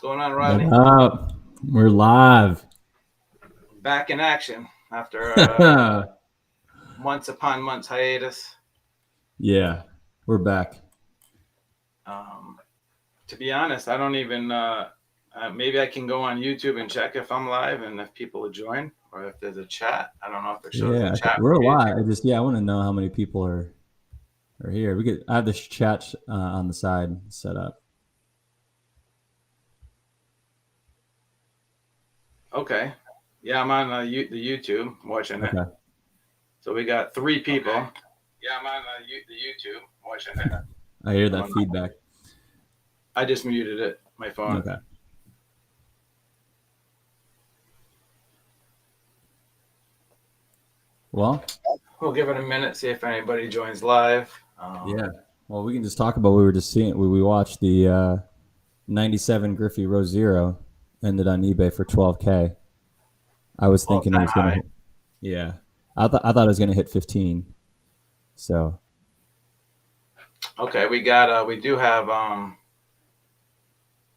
going on, What Rodney? up? We're live. Back in action after months upon months hiatus. Yeah, we're back. Um, to be honest, I don't even. Maybe I can go on YouTube and check if I'm live and if people will join or if there's a chat. I don't know if it shows the Yeah, chat we're from live. YouTube. I want to know how many people are here. I have this chat on the side set up. Okay. Yeah, I'm on the YouTube watching it. Okay. So we got 3 people. Yeah, I'm on the YouTube watching it. I hear that feedback. I just muted it, my phone. Okay. Well, We'll give it a minute, see if anybody joins live. yeah. Well, we can just talk about what we were just seeing. We watched the 97 Griffey Row Zero ended on eBay for 12K. I was thinking it All-time was gonna high. hit. Yeah, I thought it was gonna hit 15. So Okay, we do have on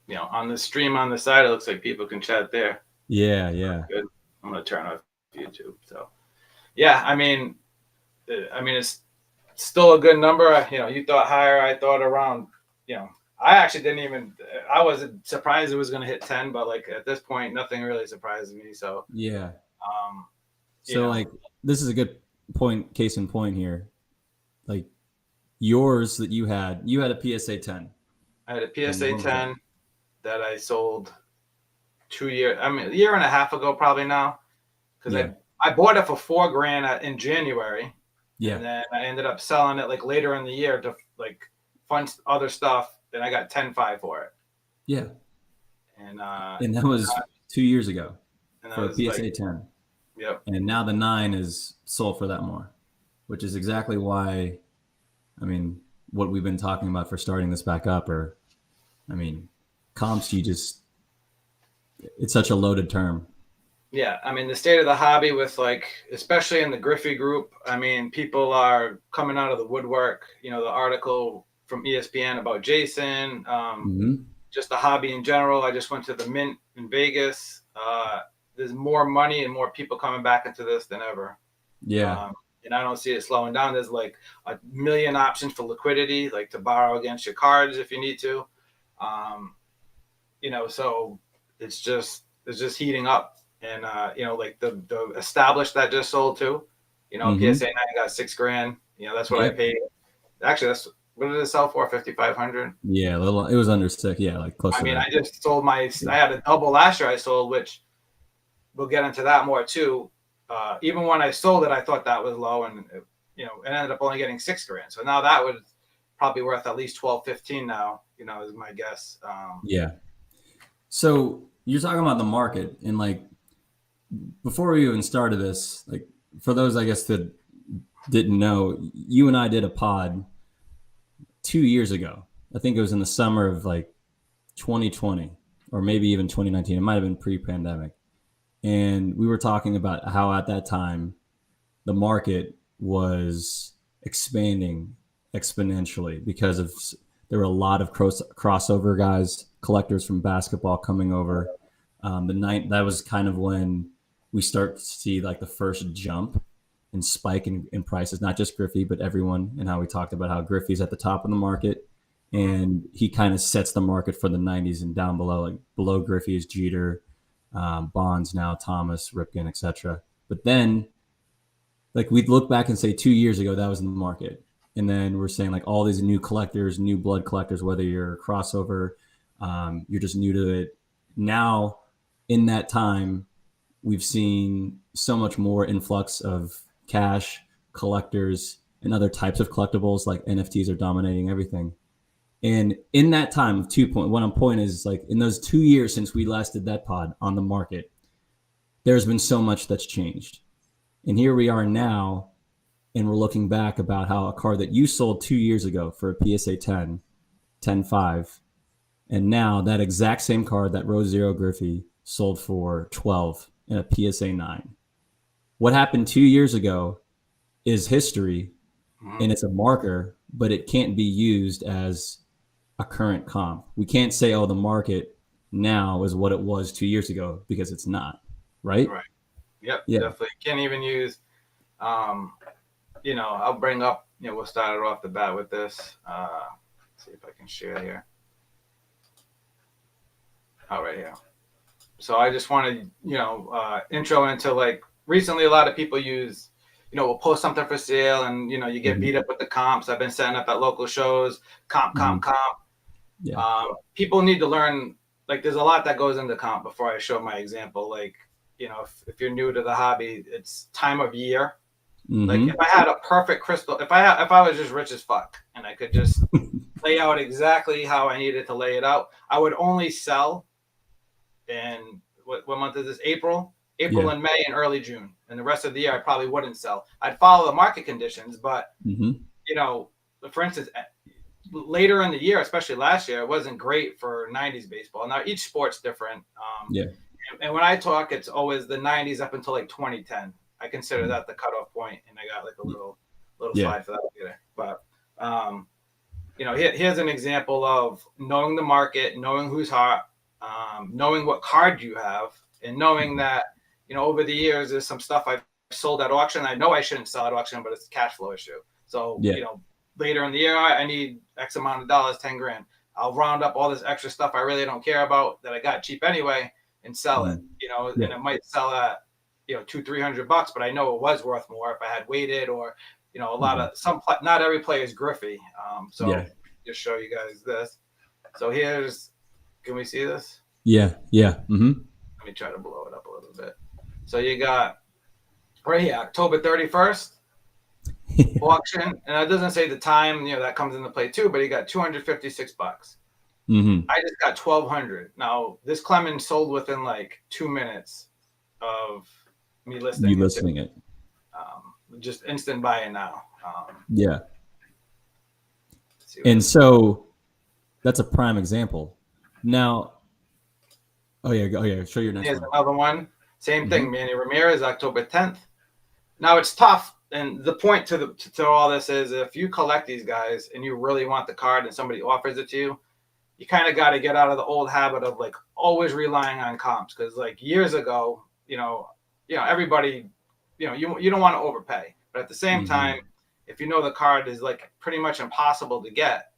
the stream on the side it looks like people can chat there. yeah. Good. I'm gonna turn off YouTube. So yeah, I mean it's still a good number. You thought higher, I thought around. I actually didn't even. I wasn't surprised it was gonna hit 10, but like at this point, nothing really surprises me. So Yeah. um, you So know, like this is a good case in point here. Like yours that you had a PSA 10. I had a And PSA what was that? 10 that I sold 2 years. I mean, a year and a half ago, probably now, because Yeah. I bought it for $4,000 in January, Yeah. and then I ended up selling it like later in the year to like fund other stuff. Then I got 10.5 for it, Yeah. and And that was 2 years ago that for a was like, PSA 10. yep, And now the 9 is sold for that more, which is exactly why, I mean, what we've been talking about for starting this back up, or, I mean, comps, it's such a loaded term. yeah. I mean, the state of the hobby with like, especially in the Griffey group. I mean, people are coming out of the woodwork. The article from ESPN about Jason. Mm-hmm. Just the hobby in general. I just went to the Mint in Vegas. There's more money and more people coming back into this than ever. Yeah. And I don't see it slowing down. There's like a million options for liquidity, like to borrow against your cards if you need to. Um, so it's just heating up. And like the established that just sold too. Mm-hmm. PSA 9 got $6,000. That's what I Yep. paid. Actually, that's what did it sell for? 5,500. Yeah. It was under 6. Yeah. Like close I to mean, that. I just sold I had a double last year I sold, which we'll get into that more too. Even when I sold it, I thought that was low, and it ended up only getting $6,000. So now that would probably worth at least 12, 15 now. Is my guess. Yeah. So you're talking about the market, and like before we even started this, like for those I guess that didn't know, you and I did a pod 2 years ago. I think it was in the summer of like 2020 or maybe even 2019. It might have been pre-pandemic, and we were talking about how at that time the market was expanding exponentially because of there were a lot of crossover guys, collectors from basketball coming over. The night that was kind of when we start to see like the first jump and spike in prices, not just Griffey, but everyone, and how we talked about how Griffey's at the top of the market and he kind of sets the market for the 90s, and down below, like below Griffey is Jeter, Bonds now, Thomas, Ripken, etc. But then like we'd look back and say 2 years ago that was in the market, and then we're saying like all these new collectors, new blood collectors, whether you're a crossover, you're just new to it. Now in that time we've seen so much more influx of cash, collectors, and other types of collectibles. Like NFTs are dominating everything. And in that time of 2 point is like in those 2 years since we last did that pod on the market, there's been so much that's changed. And here we are now, and we're looking back about how a card that you sold 2 years ago for a PSA 10, 10.5, and now that exact same card that Rose Zero Griffey sold for 12 in a PSA 9. What happened 2 years ago is history, and it's a marker, but it can't be used as a current comp. We can't say, oh, the market now is what it was 2 years ago, because it's not, right? Right. Yep. Yeah. Definitely. Can't even use. Um, I'll bring up. We'll start it off the bat with this. See if I can share here. Oh, right here. So I just wanted, intro into like recently a lot of people use, will post something for sale and, you get beat up with the comps. I've been setting up at local shows, comp. Yeah. People need to learn, like there's a lot that goes into comp before I show my example. Like, if you're new to the hobby, it's time of year. Like if I had a perfect crystal, if I was just rich as fuck and I could just lay out exactly how I needed to lay it out, I would only sell in what month is this? April and May and early June, and the rest of the year I probably wouldn't sell. I'd follow the market conditions, but for instance, later in the year, especially last year, it wasn't great for 90s baseball. Now each sport's different. And when I talk, it's always the 90s up until like 2010. I consider that the cutoff point, and I got like a little slide for that later. But here's an example of knowing the market, knowing who's hot, knowing what card you have, and knowing that over the years there's some stuff I've sold at auction. I know I shouldn't sell at auction, but it's a cash flow issue. So later in the year I need X amount of dollars, 10 grand. I'll round up all this extra stuff I really don't care about that I got cheap anyway and sell it. And it might sell at $200-300, but I know it was worth more if I had waited, or a lot of not every player is Griffey. Just show you guys this. So can we see this? Yeah. Let me try to blow it up a little bit. So you got right here, October 31st auction, and it doesn't say the time, that comes into play too, but you got $256. I just got 1,200. Now this Clemens sold within like 2 minutes of me listing it. Just instant buying now. And so that's a prime example. Now, show your next Here's one. another one. Same thing, Manny Ramirez, October 10th. Now it's tough, and the point to all this is if you collect these guys and you really want the card and somebody offers it to you, you kind of got to get out of the old habit of like always relying on comps, because like years ago, everybody, you don't want to overpay, but at the same time, if the card is like pretty much impossible to get,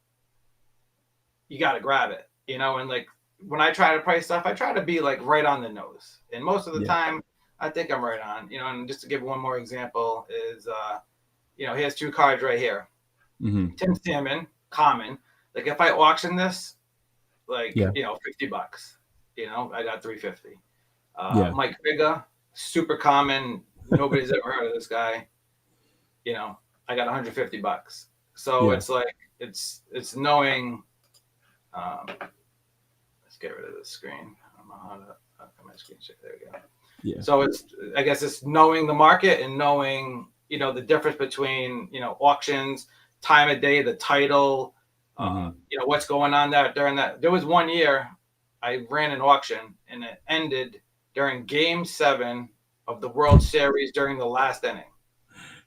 you got to grab it, and like when I try to price stuff, I try to be like right on the nose, and most of the time I think I'm right on, and just to give one more example is, here's 2 cards right here. Tim Salmon, common. Like if I auction this, like, $50, I got 350. Mike Figa, super common. Nobody's ever heard of this guy. I got $150. So it's like, it's knowing, let's get rid of this screen. I don't know how my screen share. There we go. So I guess it's knowing the market and knowing, the difference between, auctions, time of day, the title, what's going on there during that. There was one year I ran an auction and it ended during Game 7 of the World Series during the last inning.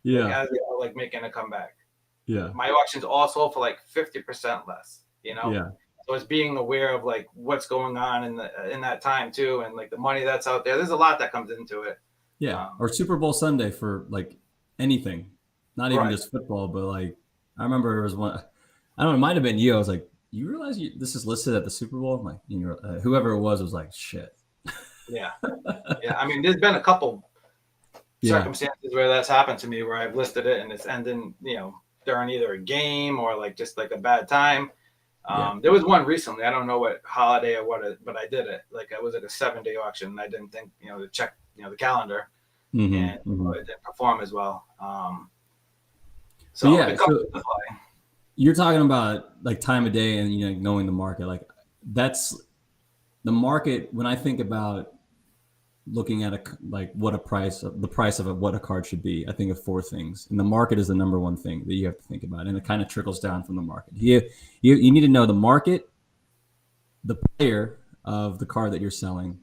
As they were like making a comeback. My auctions all sold for like 50% less. So it's being aware of like what's going on in that time too, and like the money that's out there. There's a lot that comes into it. Or Super Bowl Sunday for like anything, not even just football, but like I remember there was one. I don't know, it might have been you. I was like, you realize this is listed at the Super Bowl? I'm like, whoever it was like, shit. I mean, there's been a couple circumstances where that's happened to me, where I've listed it and it's ending, during either a game or like just like a bad time. There was one recently. I don't know what holiday or but I did it. Like it was like a 7-day auction, and I didn't think to check the calendar, and it didn't perform as well. So you're talking about like time of day and knowing the market. Like that's the market. When I think about looking at the price of what a card should be, I think of 4 things, and the market is the number one thing that you have to think about, and it kind of trickles down from the market. You need to know the market, the player of the card that you're selling,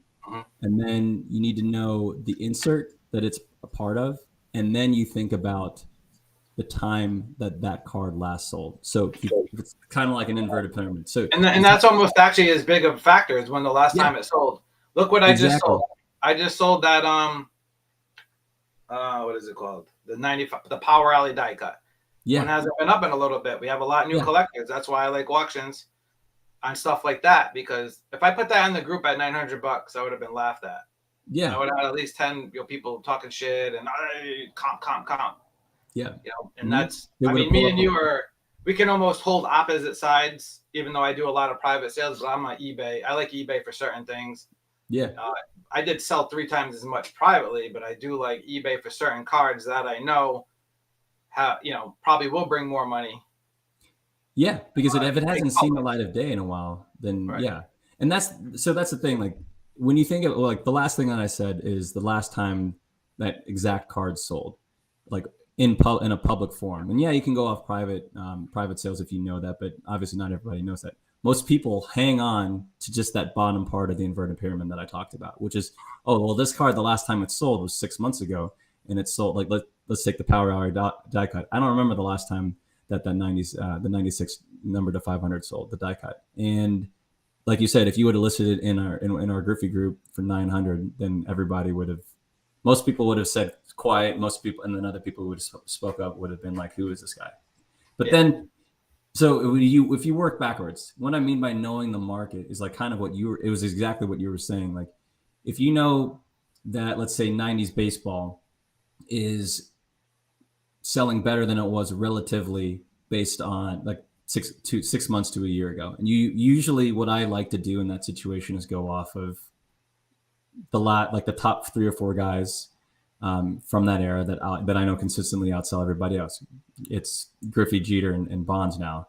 and then you need to know the insert that it's a part of, and then you think about the time that that card last sold. So it's kind of like an inverted pyramid. So And that's almost actually as big of a factor as when the last time it sold. Look what I just exactly. sold. I just sold that what is it called? The 95, the Power Alley die cut. Yeah. One hasn't been up in a little bit. We have a lot of new collectors. That's why I like auctions on stuff like that, because if I put that in the group at $900, I would have been laughed at. Yeah. I would have had at least 10 people talking shit and comp. Yeah. And that's, I mean, me and you we can almost hold opposite sides, even though I do a lot of private sales, but I'm on eBay. I like eBay for certain things. Yeah. I did sell 3 times as much privately, but I do like eBay for certain cards that I know probably will bring more money. Yeah, because if it hasn't seen the light of day in a while, then yeah. And that's the thing. Like when you think of like the last thing that I said is the last time that exact card sold, like in a public forum. And yeah, you can go off private sales if you know that, but obviously not everybody knows that. Most people hang on to just that bottom part of the inverted pyramid that I talked about, which is, oh, well, this card, the last time it sold was 6 months ago, and it sold, like, let's take the Power Hour die cut. I don't remember the last time that 90s, the 96 number to 500 sold, the die cut. And like you said, if you would have listed it in our Griffey group for 900, then everybody would have, most people would have said quiet, most people, and then other people who would have spoke up would have been like, who is this guy? But then, so if you work backwards, what I mean by knowing the market is like kind of it was exactly what you were saying. Like if you know that, let's say 90s baseball is selling better than it was relatively based on like 6 months to a year ago. And you usually, what I like to do in that situation is go off of the top 3 or 4 guys from that era that I know consistently outsell everybody else. It's Griffey, Jeter, and Bonds now.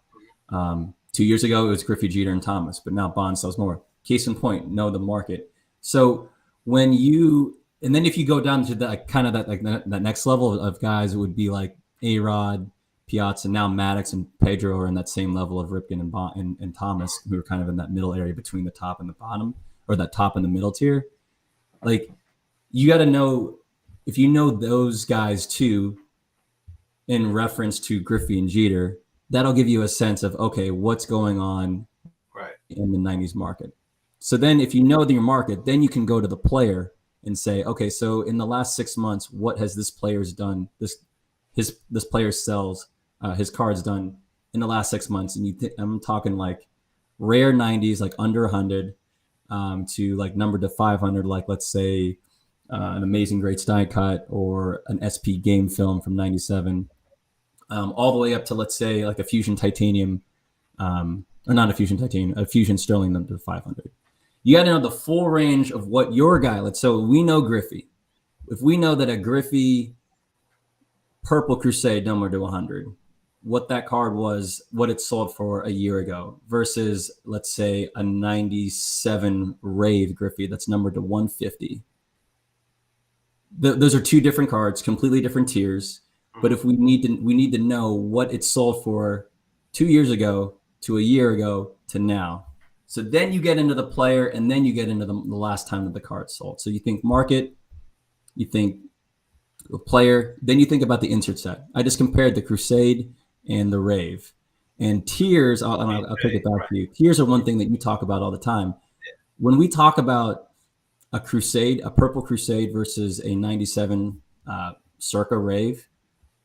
2 years ago, it was Griffey, Jeter, and Thomas, but now Bonds sells more. Case in point, know the market. So and then if you go down to that kind of that next level of guys, it would be like A-Rod, Piazza, now Maddox and Pedro are in that same level of Ripken and Thomas, who are kind of in that middle area between the top and the bottom, or that top and the middle tier. Like you got to know, if you know those guys too, in reference to Griffey and Jeter, that'll give you a sense of, okay, what's going on in the 90s market. So then if you know your market, then you can go to the player and say, okay, so in the last 6 months, what has this player's done? This player sells his cards done in the last 6 months. And I'm talking like rare 90s, like under 100 to like numbered to 500, like let's say an Amazing Greats die cut or an SP game film from 97, all the way up to, let's say, like a Fusion Titanium, or not a Fusion Titanium, a Fusion Sterling number to 500. You got to know the full range of what your guy, so we know Griffey. If we know that a Griffey Purple Crusade number to 100, what that card was, what it sold for a year ago versus, let's say, a 97 Rave Griffey that's numbered to 150. Those are 2 different cards, completely different tiers. But if we need to know what it sold for 2 years ago to a year ago to now. So then you get into the player, and then you get into the last time that the card sold. So you think market, you think the player, then you think about the insert set. I just compared the Crusade and the Rave. And tiers, I'll take it back to you. Tiers are one thing that you talk about all the time. When we talk about a Crusade, a Purple Crusade versus a 97 Circa Rave,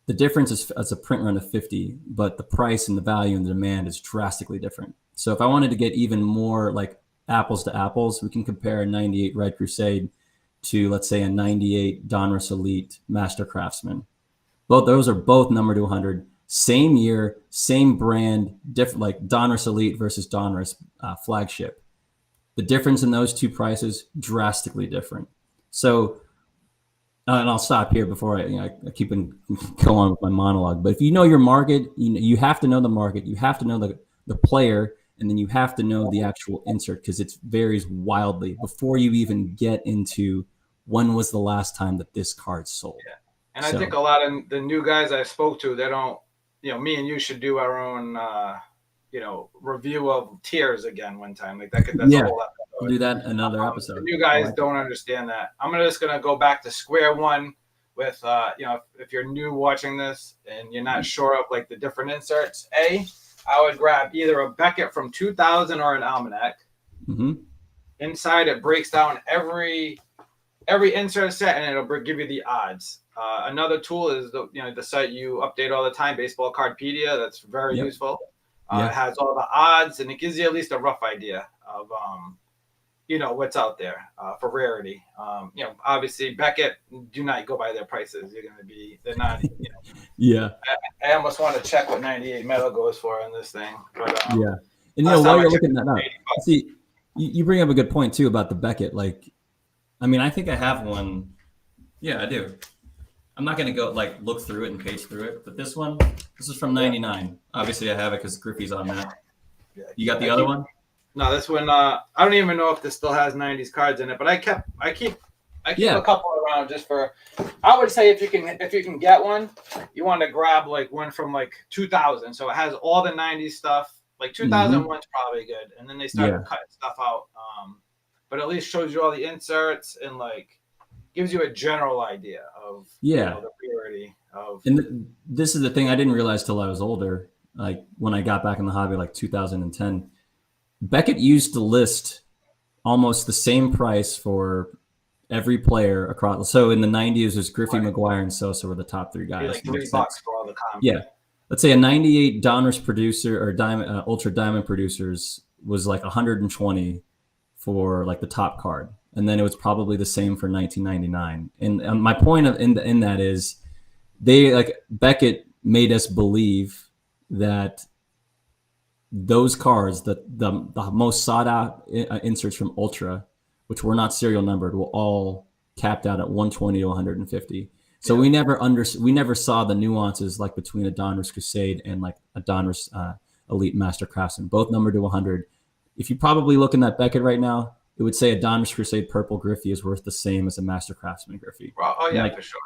the difference is a print run of 50, but the price and the value and the demand is drastically different. So if I wanted to get even more like apples to apples, we can compare a 98 Red Crusade to, let's say, a 98 Donruss Elite Master Craftsman. Those are both numbered to 100, same year, same brand, different, like Donruss Elite versus Donruss Flagship. The difference in those 2 prices, drastically different. So, and I'll stop here before I keep go on with my monologue. But if you know your market, you have to know the market. You have to know the player, and then you have to know the actual insert, because it varies wildly before you even get into when was the last time that this card sold. Yeah. And I think a lot of the new guys I spoke to, they don't, me and you should do our own, review of tiers again one time. Like that's a whole episode. We'll do that another episode. The new guys don't understand that. I'm just going to go back to square one with if you're new watching this and you're not sure of like the different inserts, I would grab either a Beckett from 2000 or an Almanac. Mm-hmm. Inside it breaks down every insert set and it'll give you the odds. Another tool is the site you update all the time, Baseball Cardpedia. That's very useful. It has all the odds and it gives you at least a rough idea of what's out there for rarity. Obviously Beckett, do not go by their prices. They're not. Yeah. I almost want to check what 98 metal goes for on this thing, but yeah. And while you're looking that up, see, you bring up a good point too about the Beckett. Like, I mean, I think I have one. Yeah, I do. I'm not going to go like look through it and page through it, but this is from '99. Obviously, I have it because Griffey's on that. Yeah, you got the other one? No, this one. I don't even know if this still has '90s cards in it, but I keep a couple around just for. I would say if you can get one, you want to grab like one from like 2000, so it has all the '90s stuff. Like 2001's probably good, and then they started cutting stuff out. But at least shows you all the inserts and like gives you a general idea of the purity of. And this is the thing I didn't realize till I was older. Like when I got back in the hobby, like 2010, Beckett used to list almost the same price for every player across. So in the 90s, it was Griffey, McGuire, and Sosa were the top three guys. Like $3 for all the comments. Yeah. Let's say a 98 Donruss producer or Diamond Ultra Diamond producers was like 120 for like the top card, and then it was probably the same for 1999. And my point in that is, they like Beckett made us believe that those cards, the most sought out inserts from Ultra, which were not serial numbered, were all capped out at 120 to 150. So we never saw the nuances like between a Donruss Crusade and like a Donruss Elite Master Craftsman, both numbered to 100. If you probably look in that Beckett right now, it would say a Donruss Crusade Purple Griffey is worth the same as a Master Craftsman Griffey. Oh yeah, for sure.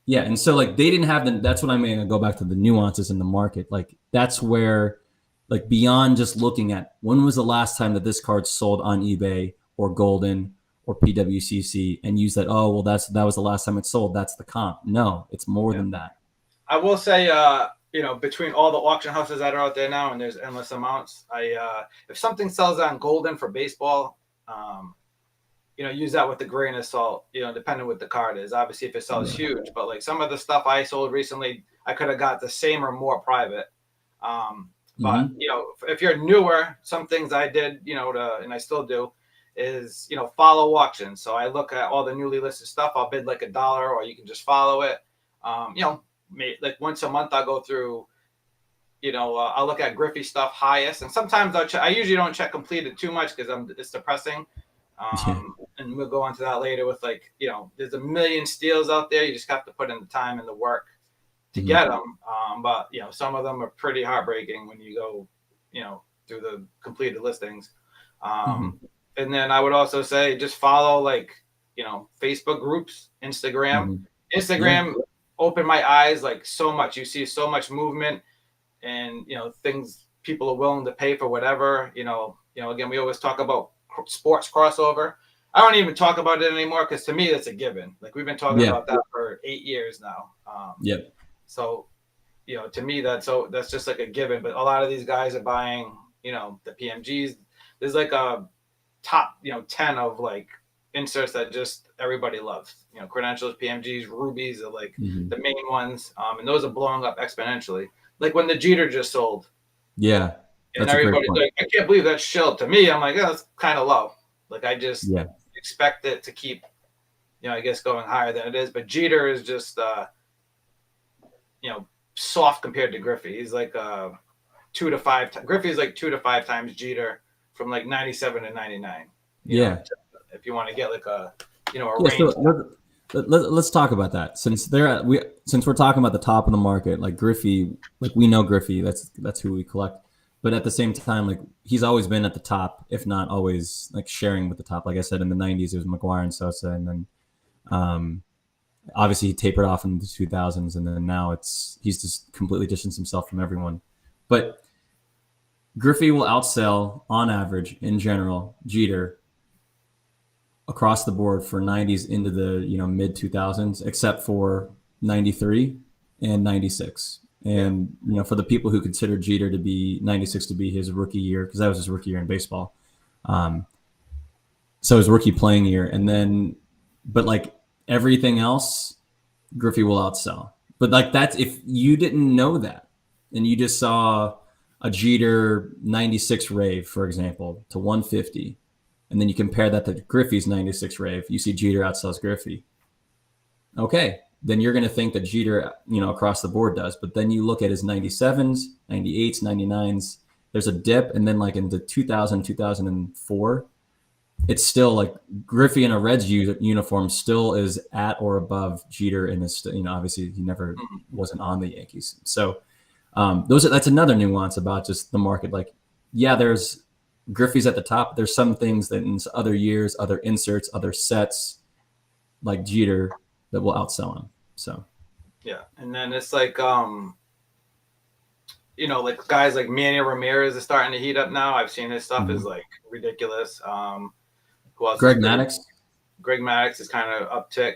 Yeah, and so like they didn't have that's what I mean. I go back to the nuances in the market. Like that's where, like beyond just looking at when was the last time that this card sold on eBay or Golden or PWCC and use that, that was the last time it sold. That's the comp. No, it's more than that. I will say, between all the auction houses that are out there now, and there's endless amounts, if something sells on Golden for baseball, use that with a grain of salt, depending what the card is. Obviously, if it sells huge, but like some of the stuff I sold recently, I could have got the same or more private. But, if you're newer, some things I did, and I still do, is follow auctions. So I look at all the newly listed stuff. I'll bid like $1, or you can just follow it. Like once a month I'll go through. I'll look at Griffey stuff highest, and sometimes I usually don't check completed too much because it's depressing. And we'll go into that later with like there's a million steals out there. You just have to put in the time and the work to get them. But some of them are pretty heartbreaking when you go through the completed listings. And then I would also say just follow like, Facebook groups, Instagram. Instagram opened my eyes like so much. You see so much movement and, things people are willing to pay for whatever, again, we always talk about sports crossover. I don't even talk about it anymore because to me, that's a given. Like we've been talking about that for 8 years now. So, to me, that's just like a given. But a lot of these guys are buying, the PMGs. There's like a top 10 of like inserts that just everybody loves. Credentials, PMGs, rubies are like the main ones, and those are blowing up exponentially, like when the Jeter just sold. And everybody's like, I can't believe that's shilled. To me, I'm like, that's kind of low. Like I just expect it to keep I guess going higher than it is. But Jeter is just soft compared to Griffey. He's like 2 to 5 Griffey's like 2 to 5 times Jeter from like 97 to 99. If you want to get like a range. So let's talk about that since we're talking about the top of the market, like Griffey, like we know Griffey, that's who we collect. But at the same time, like he's always been at the top, if not always like sharing with the top. Like I said, in the 90s, it was McGuire and Sosa, and then obviously he tapered off in the 2000s, and then now he's just completely distanced himself from everyone. But Griffey will outsell on average in general Jeter across the board for 90s into the mid 2000s, except for 93, and 96. And for the people who consider Jeter to be 96 to be his rookie year, because that was his rookie year in baseball, so his rookie playing year, and then, but like everything else, Griffey will outsell. But like that's if you didn't know that, and you just saw a Jeter 96 rave, for example, to 150, and then you compare that to Griffey's 96 rave, you see Jeter outsells Griffey. Okay, then you're going to think that Jeter, across the board does. But then you look at his 97s, 98s, 99s, there's a dip. And then like into 2000, 2004, it's still like Griffey in a Reds uniform still is at or above Jeter in his, obviously he never wasn't on the Yankees. So that's another nuance about just the market. Like, yeah, there's Griffey's at the top. There's some things that in other years, other inserts, other sets, like Jeter, that will outsell him. So yeah, and then it's like like guys like Manny Ramirez is starting to heat up now. I've seen his stuff is like ridiculous. Who else? Greg Maddux. Greg Maddux is kind of uptick.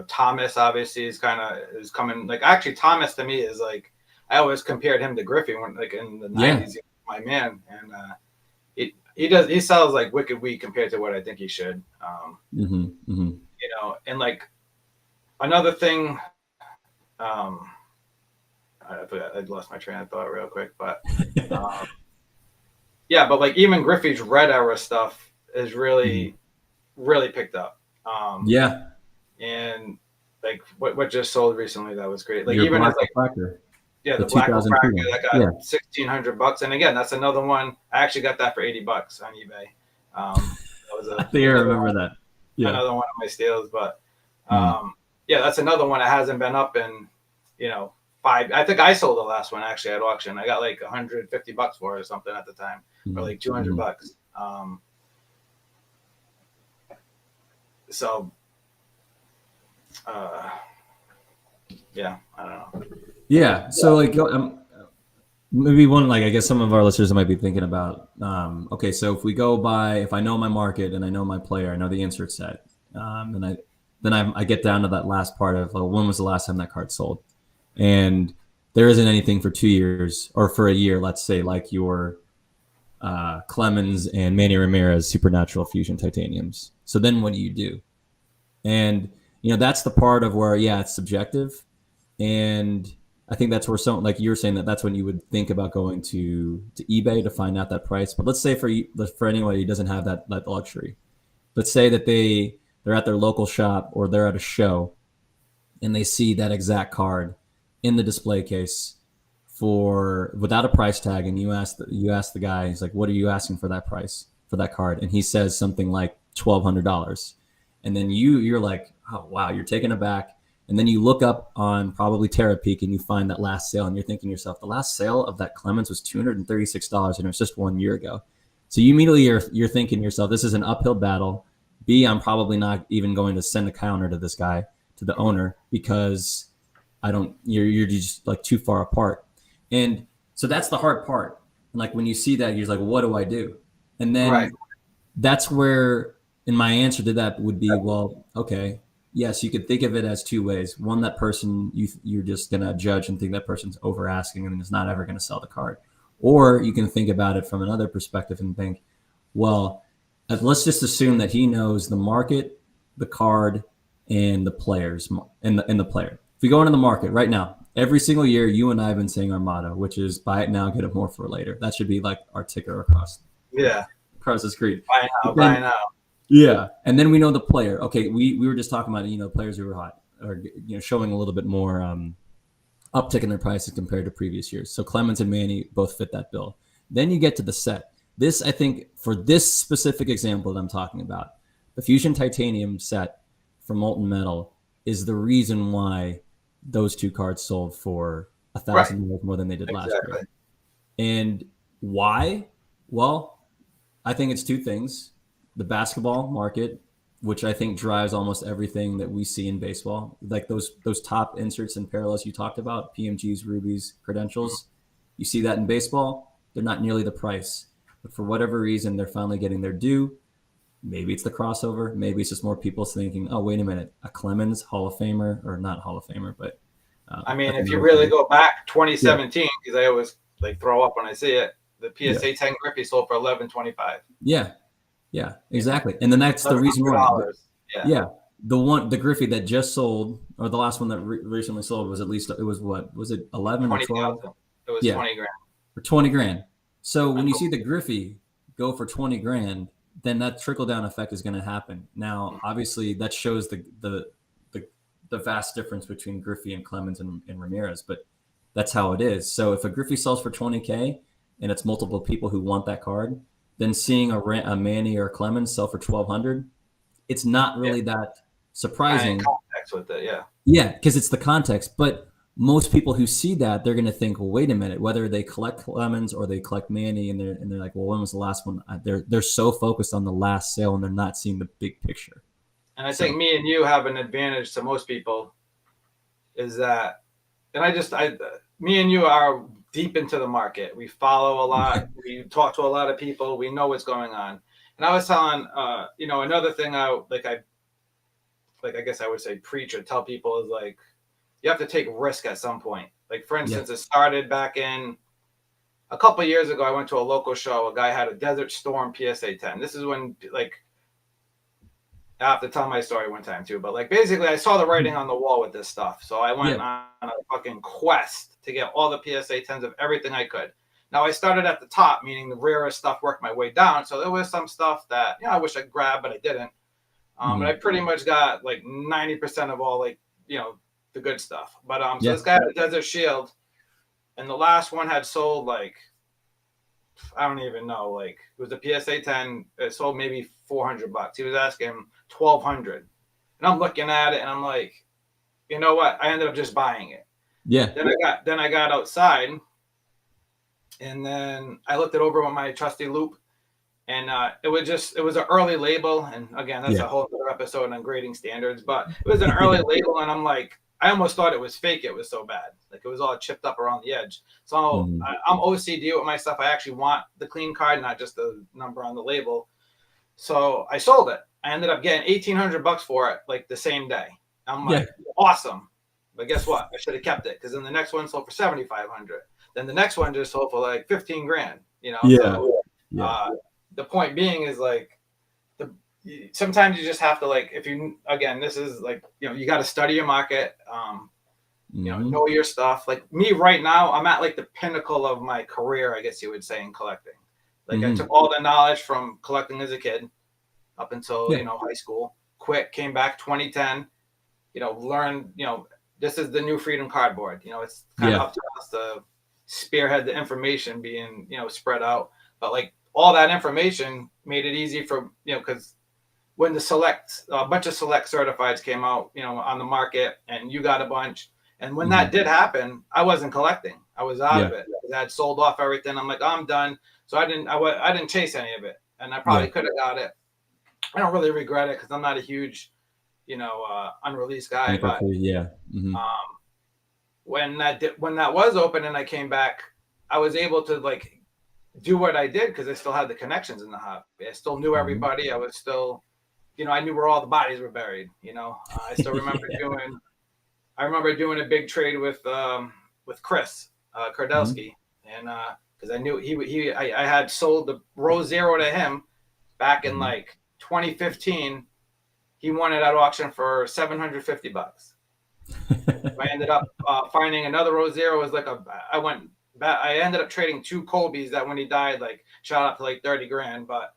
Thomas obviously is coming. Like actually, Thomas to me is like I always compared him to Griffey when like in the 90s. My man, and he sells like wicked weak compared to what I think he should. And like another thing, I lost my train of thought real quick, but yeah, but like even Griffey's red era stuff is really picked up. And like what just sold recently that was great. Like even as like Cracker. Yeah, the Black Cracker that got $1,600, and again, that's another one. I actually got that for $80 on eBay. That was I think I remember that. Yeah, another one of my steals, but yeah, that's another one that hasn't been up in five. I think I sold the last one actually at auction. I got like $150 for it or something at the time, or like $200. So, yeah, I don't know. Yeah. So like maybe one, like I guess some of our listeners might be thinking about, okay, so if I know my market and I know my player, I know the insert set, and I get down to that last part of when was the last time that card sold, and there isn't anything for 2 years or for a year, let's say, like your Clemens and Manny Ramirez Supernatural Fusion Titaniums. So then what do you do? And that's the part of where it's subjective, and I think that's where like you were saying that's when you would think about going to eBay to find out that price. But let's say for anyone who doesn't have that luxury, let's say that they're at their local shop or they're at a show and they see that exact card in the display case without a price tag, and you ask the guy, he's like, what are you asking for that price for that card? And he says something like $1,200, and then you're like, oh wow, you're taken aback. And then you look up on probably Terapeak and you find that last sale, and you're thinking to yourself, the last sale of that Clemens was $236, and it was just 1 year ago. So you immediately you're thinking to yourself, this is an uphill battle. B, I'm probably not even going to send a counter to this guy, to the owner, because you're just like too far apart. And so that's the hard part. And like when you see that, you're like, what do I do? And then that's where, and my answer to that would be, well, okay, yes, you could think of it as two ways. One, that person you're just going to judge and think that person's over asking and is not ever going to sell the card. Or you can think about it from another perspective and think, well, let's just assume that he knows the market, the card, and the players, and the player. If we go into the market right now, every single year, you and I have been saying our motto, which is buy it now, get it more for later. That should be like our ticker across the screen. Buy now. Yeah, and then we know the player. Okay, we were just talking about players who were hot or showing a little bit more uptick in their prices compared to previous years. So Clemens and Manny both fit that bill. Then you get to the set. This, I think, for this specific example that I'm talking about, the Fusion Titanium set from Molten Metal is the reason why those two cards sold for $1,000 more than they did last year. And why? Well, I think it's two things. The basketball market, which I think drives almost everything that we see in baseball, like those top inserts and parallels you talked about, PMGs, rubies, credentials. You see that in baseball. They're not nearly the price, but for whatever reason, they're finally getting their due. Maybe it's the crossover. Maybe it's just more people thinking, oh, wait a minute, a Clemens Hall of Famer, or not Hall of Famer, but I mean, that's if you another really thing. go back Yeah, 2017, because I always like throw up when I see it, the yeah, PSA 10 Griffey sold for 11.25. yeah, yeah, You know, exactly. And then that's the reason why. $1,100. Yeah, Yeah, the Griffey that just sold, or the last one that recently sold, was at least, it was, what was it, 11 or 12? 20,000. It was Yeah, 20 grand. for 20 grand. So when And you see the Griffey go for 20 grand, then that trickle down effect is going to happen. Now, obviously, that shows the, the vast difference between Griffey and Clemens and Ramirez, but that's how it is. So if a Griffey sells for 20K and it's multiple people who want that card, then seeing a Manny or Clemens sell for 1,200, it's not yeah, really that kind of in surprising. context with it. Yeah. Yeah, because it's the context. But most people who see that, they're going to think, well, wait a minute, whether they collect Clemens or they collect Manny, and they're like, well, when was the last one? They're so focused on the last sale and they're not seeing the big picture. And I think So me and you have an advantage to most people is that, and me and you are deep into the market. We follow a lot. We talk to a lot of people. We know what's going on. And I was telling, another thing I guess I would say preach or tell people is like, you have to take risk at some point. Like, for yeah, instance, it started back in a couple of years ago. I went to a local show. A guy had a Desert Storm PSA 10. This is when, like, I have to tell my story one time too, but like basically I saw the writing on the wall with this stuff. So I went yeah, on a fucking quest to get all the PSA 10s of everything I could. Now I started at the top, meaning the rarest stuff, worked my way down. So there was some stuff that, I wish I grabbed, but I didn't. But I pretty much got like 90% of all, like, the good stuff. But so yeah, this guy had a Desert Shield, and the last one had sold like, I don't even know, like it was a PSA 10. It sold maybe $400. He was asking 1,200, and I'm looking at it and I'm like, you know what? I ended up just buying it. yeah, Then I got outside, and then I looked it over with my trusty loop, and it was an early label, and again, that's yeah, a whole other episode on grading standards, but it was an early label, and I'm like, I almost thought it was fake. It was so bad, like it was all chipped up around the edge. So I'm OCD with my stuff. I actually want the clean card, not just the number on the label. So I sold it. I ended up getting $1,800 for it, like the same day. I'm yeah, like, awesome. But guess what? I should have kept it, because then the next one sold for 7,500. Then the next one just sold for like 15 grand. yeah, So yeah, the point being is like, sometimes you just have to, like, if you, again, this is like, you got to study your market, know your stuff. Like me right now, I'm at like the pinnacle of my career, I guess you would say, in collecting. Like I took all the knowledge from collecting as a kid up until, yeah, high school, quit, came back 2010, learned, this is the new Freedom Cardboard. It's kind of yeah, up to us to spearhead the information being, spread out. But like all that information made it easy for, because when a bunch of select certifieds came out, on the market, and you got a bunch. And when that did happen, I wasn't collecting. I was out yeah, of it. I had sold off everything. I'm like, oh, I'm done. So I didn't chase any of it, and I probably yeah, could have got it. I don't really regret it, because I'm not a huge, unreleased guy. But yeah, um, when that was open and I came back, I was able to like do what I did because I still had the connections in the hobby. I still knew everybody. I was still, I knew where all the bodies were buried. I still remember doing a big trade with Chris Kardelsky, and because I knew I had sold the row zero to him back in like 2015. He won it at auction for $750. I ended up finding another row zero. Was like I ended up trading two Colbys that when he died, like shot up to like 30 grand, but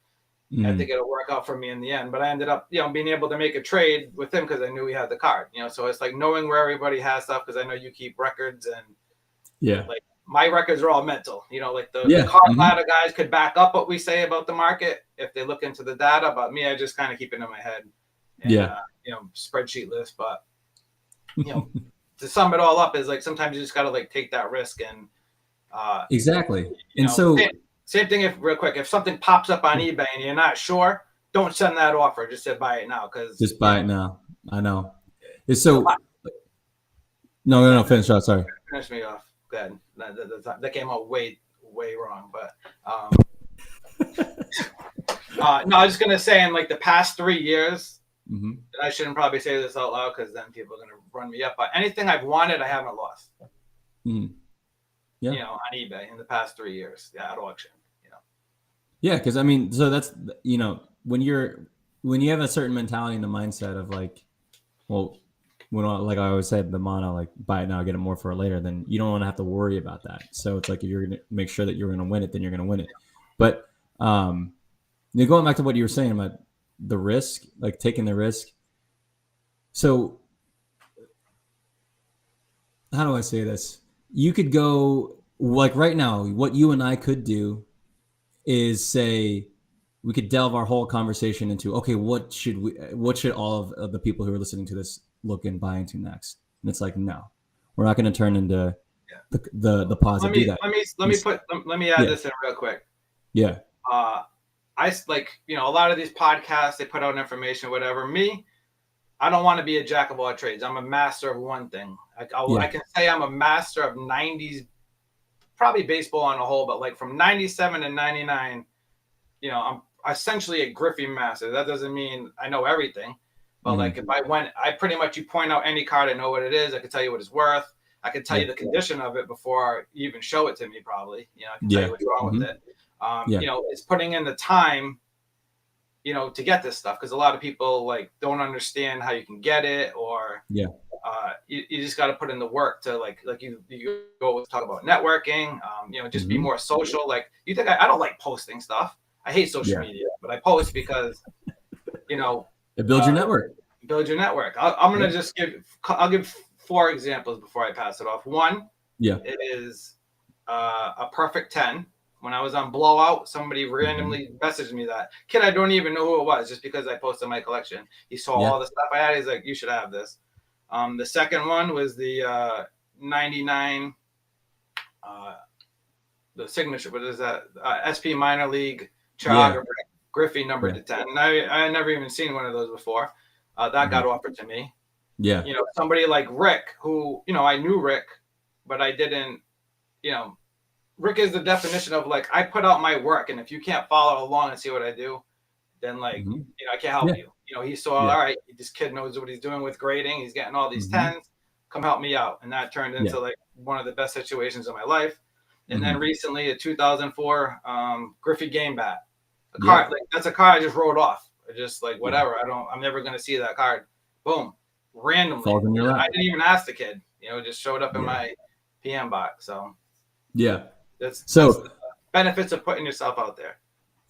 I think it'll work out for me in the end. But I ended up, being able to make a trade with him because I knew he had the card, so it's like knowing where everybody has stuff, because I know you keep records, and yeah, like my records are all mental, like the yeah, card ladder guys could back up what we say about the market if they look into the data, but me, I just kind of keep it in my head, and, yeah, spreadsheet list. But, to sum it all up is like, sometimes you just got to like take that risk, and, exactly. And so, same thing, if something pops up on eBay and you're not sure, don't send that offer. Just say buy it now, because just buy it now. I know. It's so, no, finish out. Sorry. finish me off. Go ahead. That came out way wrong, but No, I was just gonna say in like the past 3 years, Mm-hmm. I shouldn't probably say this out loud because then people are gonna run me up. But anything I've wanted, I haven't lost. Mm-hmm. Yeah. On eBay in the past 3 years, at auction. Yeah, because I mean, so that's when you have a certain mentality and the mindset of like, well, like I always said, the mono, like buy it now, get it more for it later, then you don't want to have to worry about that. So it's like if you're gonna make sure that you're gonna win it, then you're gonna win it. But going back to what you were saying about the risk, like taking the risk. So how do I say this? You could go like right now, what you and I could do is say we could delve our whole conversation into, okay, what should all of the people who are listening to this look and buy into next? And it's like, no, we're not going to turn into the pause Let do me that. let me add this in real quick. Yeah. I like, a lot of these podcasts, they put out information, whatever. Me, I don't want to be a jack of all trades. I'm a master of one thing. I can say I'm a master of 90s, probably baseball on a whole, but like from 97 to 99, I'm essentially a Griffin Master. That doesn't mean I know everything, but like if I pretty much, you point out any card, I know what it is. I can tell you what it's worth. I can tell you the condition of it before you even show it to me, probably. I can tell you what's wrong with it. It's putting in the time, to get this stuff, because a lot of people like don't understand how you can get it, or you just got to put in the work to like you go talk about networking, just be more social. Like you think I don't like posting stuff. I hate social media, but I post because it builds your network. Build your network. I'm gonna just I'll give 4 examples before I pass it off. One, it is a perfect 10. When I was on Blowout, somebody randomly messaged me that. Kid, I don't even know who it was, just because I posted my collection. He saw all the stuff I had. He's like, you should have this. The second one was the 99, the signature. What is that? SP Minor League Chog Griffey number to 10. And I had never even seen one of those before. That got offered to me. Yeah. Somebody like Rick, who, I knew Rick, but I didn't, Rick is the definition of like, I put out my work, and if you can't follow along and see what I do, then like, I can't help you. He saw, all right, this kid knows what he's doing with grading. He's getting all these 10s. Come help me out. And that turned into like one of the best situations of my life. And then recently, a 2004 Griffey game bat. A card, like that's a card I just wrote off. Just like whatever. I'm never gonna see that card. Boom, randomly. Falls in your lap. I didn't even ask the kid. It just showed up in my PM box. So that's the benefits of putting yourself out there.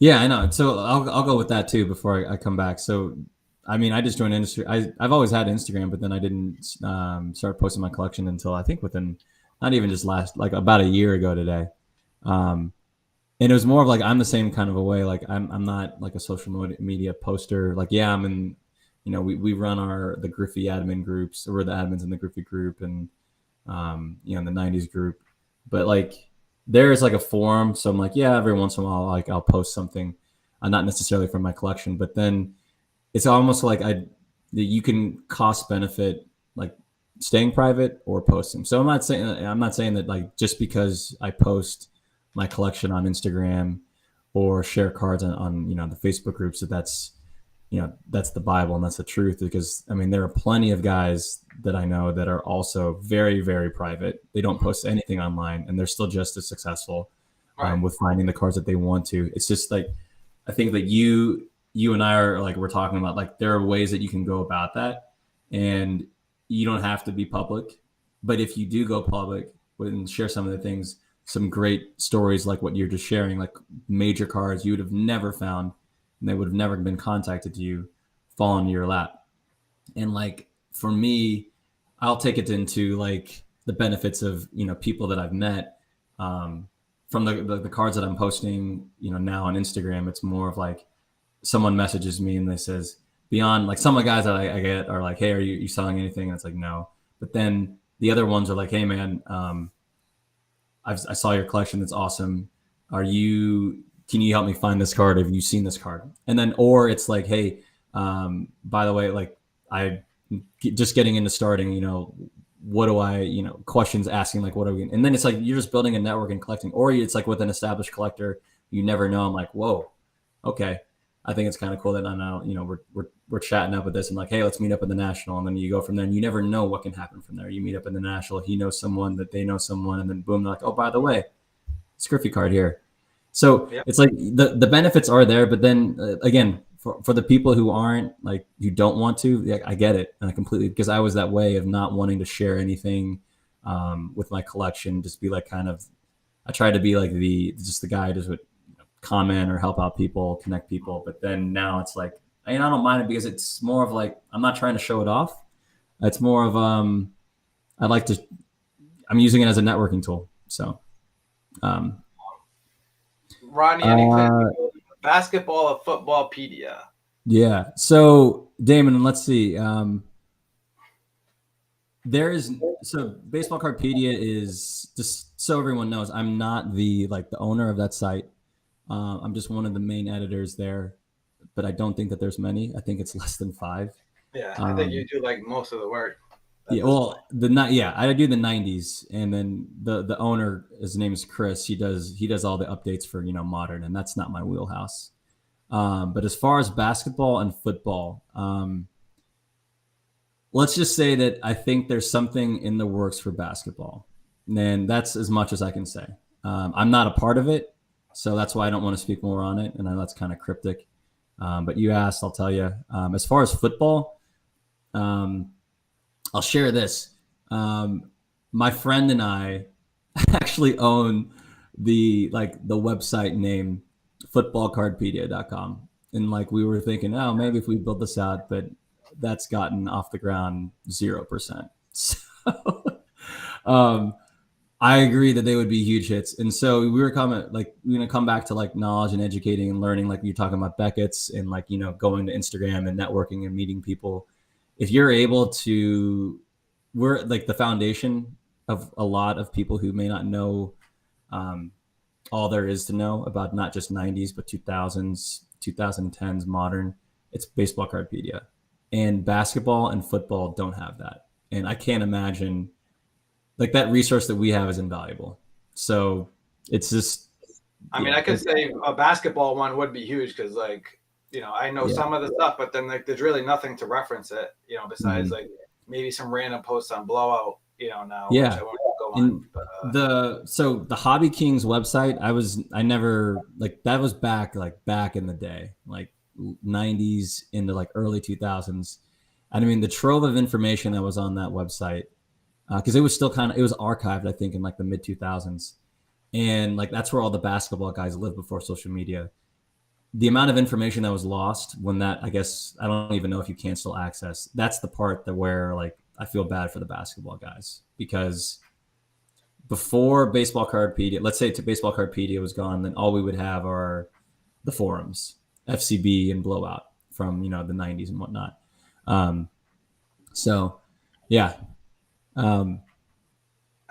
Yeah, I know. So I'll go with that too before I come back. So I mean, I just joined industry. I've always had Instagram, but then I didn't start posting my collection until I think within not even just like about a year ago today. And it was more of like, I'm the same kind of a way. Like I'm not like a social media poster. Like, I'm in, we run the Griffey admin groups. We're the admins in the Griffey group and, in the 90s group. But like, there's like a forum. So I'm like, every once in a while, like I'll post something, not necessarily from my collection, but then it's almost like you can cost benefit, like staying private or posting. So I'm not saying that like, just because I post my collection on Instagram or share cards on the Facebook groups, that's the Bible and that's the truth. Because I mean, there are plenty of guys that I know that are also very, very private. They don't post anything online and they're still just as successful with finding the cards that they want to. It's just like, I think that you and I are like, we're talking about like, there are ways that you can go about that and you don't have to be public. But if you do go public and share some of the things, some great stories like what you're just sharing, like major cards you would have never found and they would have never been contacted to you, fall into your lap. And like, for me, I'll take it into like the benefits of, people that I've met from the cards that I'm posting, now on Instagram. It's more of like someone messages me and they says, beyond like some of the guys that I get are like, hey, are you selling anything? And it's like, no. But then the other ones are like, hey man, I saw your collection. That's awesome. Can you help me find this card? Have you seen this card? And then, or it's like, hey, by the way, like I just getting into starting, what do I, questions asking, like, what are we, and then it's like, you're just building a network and collecting, or it's like with an established collector, you never know. I'm like, whoa, okay. I think it's kind of cool that now, we're chatting up with this and like, hey, let's meet up in the national, and then you go from there, and you never know what can happen from there. You meet up in the national, he knows someone that they know someone, and then boom, they're like, oh, by the way, Scriffy card here. So Yep. it's like the benefits are there, but then again, for the people who aren't like who don't want to, yeah, I get it, and I completely, because I was that way of not wanting to share anything with my collection. Just be like kind of, I tried to be like the guy just would comment or help out people, connect people. But then now it's like, I don't mind it because it's more of like I'm not trying to show it off. It's more of I like to, I'm using it as a networking tool. So. Um, Ronnie, anything basketball or footballpedia? Yeah. So Damon, let's see. Baseball Cardpedia is, just so everyone knows, I'm not the owner of that site. I'm just one of the main editors there, but I don't think that there's many. I think it's less than 5. Yeah, I think you do like most of the work. Yeah, well, I do the 90s, and then the owner, his name is Chris. He does all the updates for modern, and that's not my wheelhouse. But as far as basketball and football, let's just say that I think there's something in the works for basketball, and that's as much as I can say. I'm not a part of it, so that's why I don't want to speak more on it, and I know that's kind of cryptic. But you asked, I'll tell you. As far as football, I'll share this. My friend and I actually own the website name footballcardpedia.com, and like we were thinking, oh, maybe if we build this out, but that's gotten off the ground 0%. So I agree that they would be huge hits, and so we were we're gonna come back to like knowledge and educating and learning, like you're talking about Beckett's, and like going to Instagram and networking and meeting people. If you're able to, we're like the foundation of a lot of people who may not know all there is to know about not just 90s but 2000s, 2010s modern. It's Baseball Cardpedia, and basketball and football don't have that, and I can't imagine, like, that resource that we have is invaluable. So it's just, I mean, I could say a basketball one would be huge because, like, I know some of the stuff, but then like there's really nothing to reference it, besides like maybe some random posts on Blowout, now. Yeah. Which I won't go on, but, the Hobby Kings website, I never, like, that was back in the day, like 90s into like early 2000s. And I mean, the trove of information that was on that website, because it was still it was archived, I think, in like the mid 2000s, and like that's where all the basketball guys lived before social media. The amount of information that was lost when that, I guess, I don't even know if you can still access. That's the part that where like I feel bad for the basketball guys, because before Baseball Cardpedia, let's say Baseball Cardpedia was gone, then all we would have are the forums, FCB and Blowout from the 90s and whatnot. So yeah.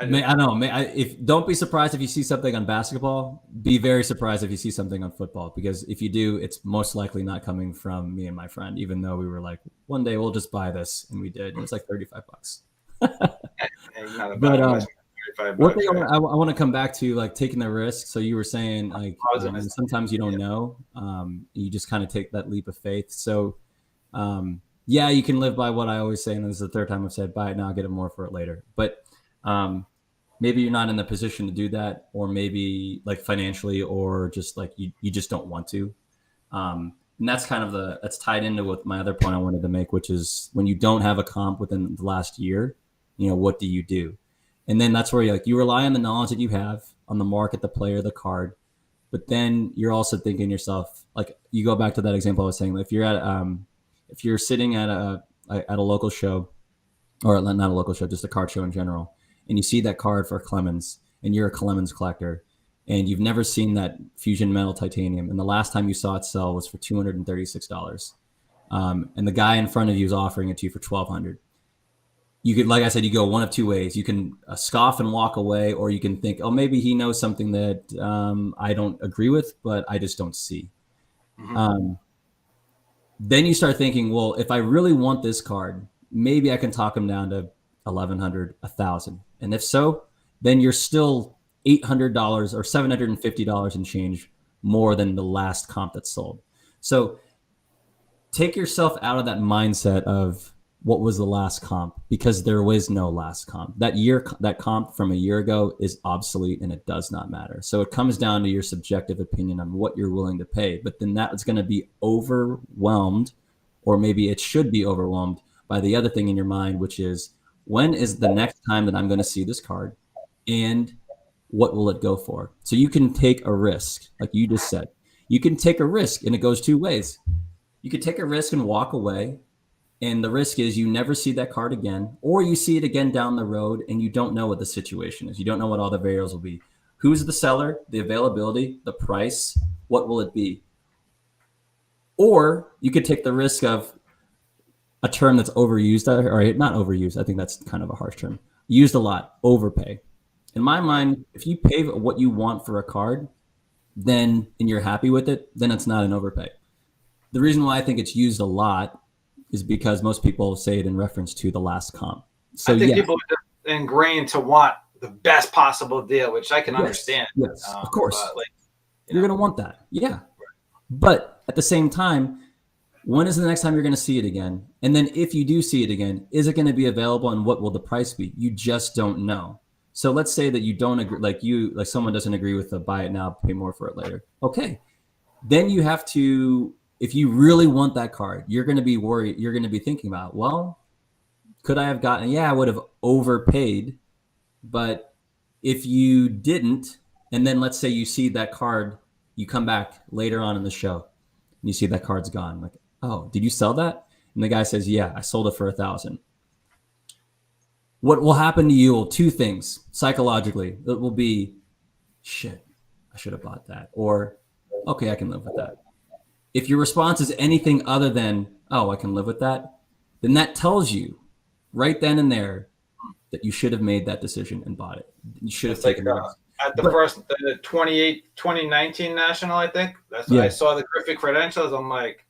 I don't know. If don't be surprised if you see something on basketball. Be very surprised if you see something on football, because if you do, it's most likely not coming from me and my friend. Even though we were like, one day we'll just buy this, and we did. It was like $35. But one thing I want to come back to, like taking the risk. So you were saying like sometimes you don't know. You just kind of take that leap of faith. So yeah, you can live by what I always say, and this is the third time I've said, buy it now, get it more for it later. But maybe you're not in the position to do that, or maybe like financially, or just like you just don't want to. And that's kind of that's tied into what my other point I wanted to make, which is when you don't have a comp within the last year, what do you do? And then that's where you rely on the knowledge that you have on the market, the player, the card, but then you're also thinking to yourself, like, you go back to that example I was saying, if you're sitting at a local show, or not a local show, just a card show in general, and you see that card for Clemens, and you're a Clemens collector, and you've never seen that Fusion Metal Titanium, and the last time you saw it sell was for $236, and the guy in front of you is offering it to you for $1,200. You could, like I said, you go one of two ways. You can scoff and walk away, or you can think, oh, maybe he knows something that I don't agree with, but I just don't see. Mm-hmm. Then you start thinking, well, if I really want this card, maybe I can talk him down to $1,100, $1,000. And if so, then you're still $800 or $750 and change more than the last comp that sold. So take yourself out of that mindset of what was the last comp, because there was no last comp. That comp from a year ago is obsolete and it does not matter. So it comes down to your subjective opinion on what you're willing to pay. But then that is going to be overwhelmed, or maybe it should be overwhelmed by the other thing in your mind, which is, when is the next time that I'm going to see this card, and what will it go for? So you can take a risk, like you just said. You can take a risk, and it goes two ways. You could take a risk and walk away, and the risk is you never see that card again, or you see it again down the road and you don't know what the situation is. You don't know what all the variables will be. Who's the seller, the availability, the price, what will it be? Or you could take the risk of a term that's overused, or not overused, I think that's kind of a harsh term, used a lot, overpay. In my mind, if you pay what you want for a card, then and you're happy with it, then it's not an overpay. The reason why I think it's used a lot is because most people say it in reference to the last comp. So I think people are just ingrained to want the best possible deal, which I can understand. Yes, of course. Like, you're going to want that. Yeah. But at the same time, when is the next time you're going to see it again? And then if you do see it again, is it going to be available, and what will the price be? You just don't know. So let's say that you don't agree, like someone doesn't agree with the buy it now, pay more for it later. Okay. Then you have to, if you really want that card, you're going to be worried. You're going to be thinking about, well, could I have gotten, I would have overpaid. But if you didn't, and then let's say you see that card, you come back later on in the show and you see that card's gone. Like, oh, did you sell that? And the guy says, yeah, I sold it for $1,000. What will happen to you? Two things psychologically. It will be, shit, I should have bought that. Or, okay, I can live with that. If your response is anything other than, oh, I can live with that, then that tells you right then and there that you should have made that decision and bought it. You should have taken it. At the 2019 National, I think. That's when I saw the Griffin credentials. I'm like,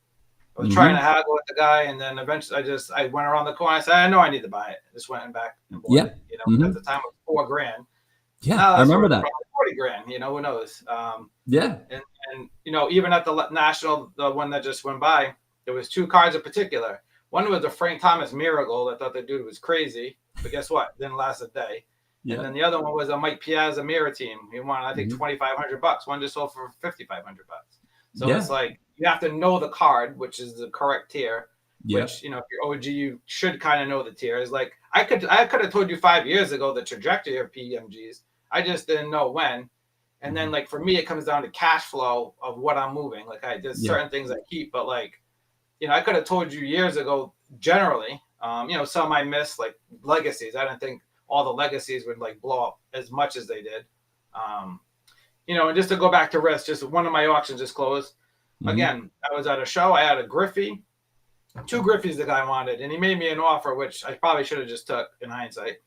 I was trying to haggle with the guy, and then eventually I went around the corner. I said, I know I need to buy it. Just went back and bought it. At the time it was $4,000. Yeah, I remember that. $40,000. Who knows? And even at the National, the one that just went by, there was two cards in particular. One was a Frank Thomas Miracle. I thought the dude was crazy, but guess what? Didn't last a day. Yeah. And then the other one was a Mike Piazza Mirror Team. He wanted, I think, $2,500. One just sold for $5,500. So it's like, you have to know the card, which is the correct tier. Which, if you're OG, you should kind of know the tiers. Like I could have told you 5 years ago the trajectory of PMGs. I just didn't know when. And then, like, for me, it comes down to cash flow of what I'm moving. Like, there's certain things I keep, but like, I could have told you years ago. Generally, some I missed, like legacies. I didn't think all the legacies would like blow up as much as they did. And just to go back to risk, just one of my auctions just closed. Again, I was at a show. I had a Griffey, 2 Griffies the guy wanted, and he made me an offer, which I probably should have just took in hindsight.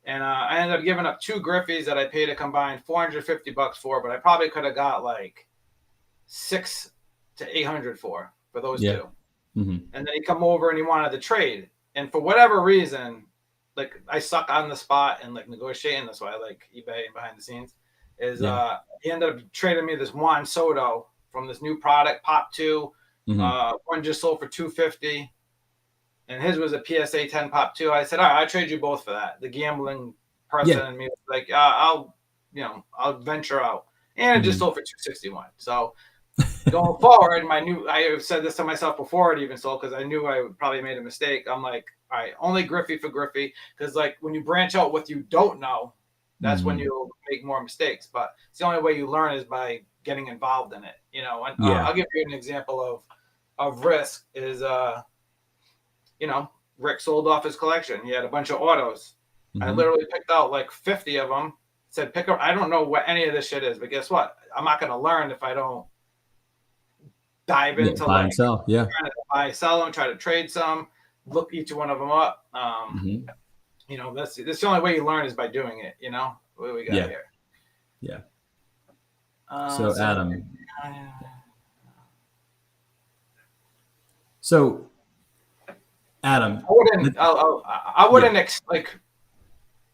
And I ended up giving up 2 Griffies that I paid a combined $450 for, but I probably could have got like $600 to $800 for those 2. And then he come over and he wanted to trade. And for whatever reason, like I suck on the spot and like negotiating. That's why I like eBay and behind the scenes. He ended up trading me this Juan Soto from this new product, Pop 2. One just sold for $250, and his was a PSA 10 Pop 2. I said, all right, I'll trade you both for that. The gambling person and me was like, I'll venture out, and it just sold for $261. So going forward, I said this to myself before it even sold, because I knew I would probably made a mistake. I'm like, all right, only Griffey for Griffey, because like when you branch out what you don't know, that's when you'll make more mistakes. But it's the only way you learn is by getting involved in it, And I'll give you an example of risk is, Rick sold off his collection. He had a bunch of autos. I literally picked out like 50 of them. Said, pick up. I don't know what any of this shit is, but guess what? I'm not going to learn if I don't dive into buy and sell. Trying to buy, sell them, try to trade some, look each one of them up. That's the only way you learn is by doing it. What do we got here? Yeah. So Adam. I wouldn't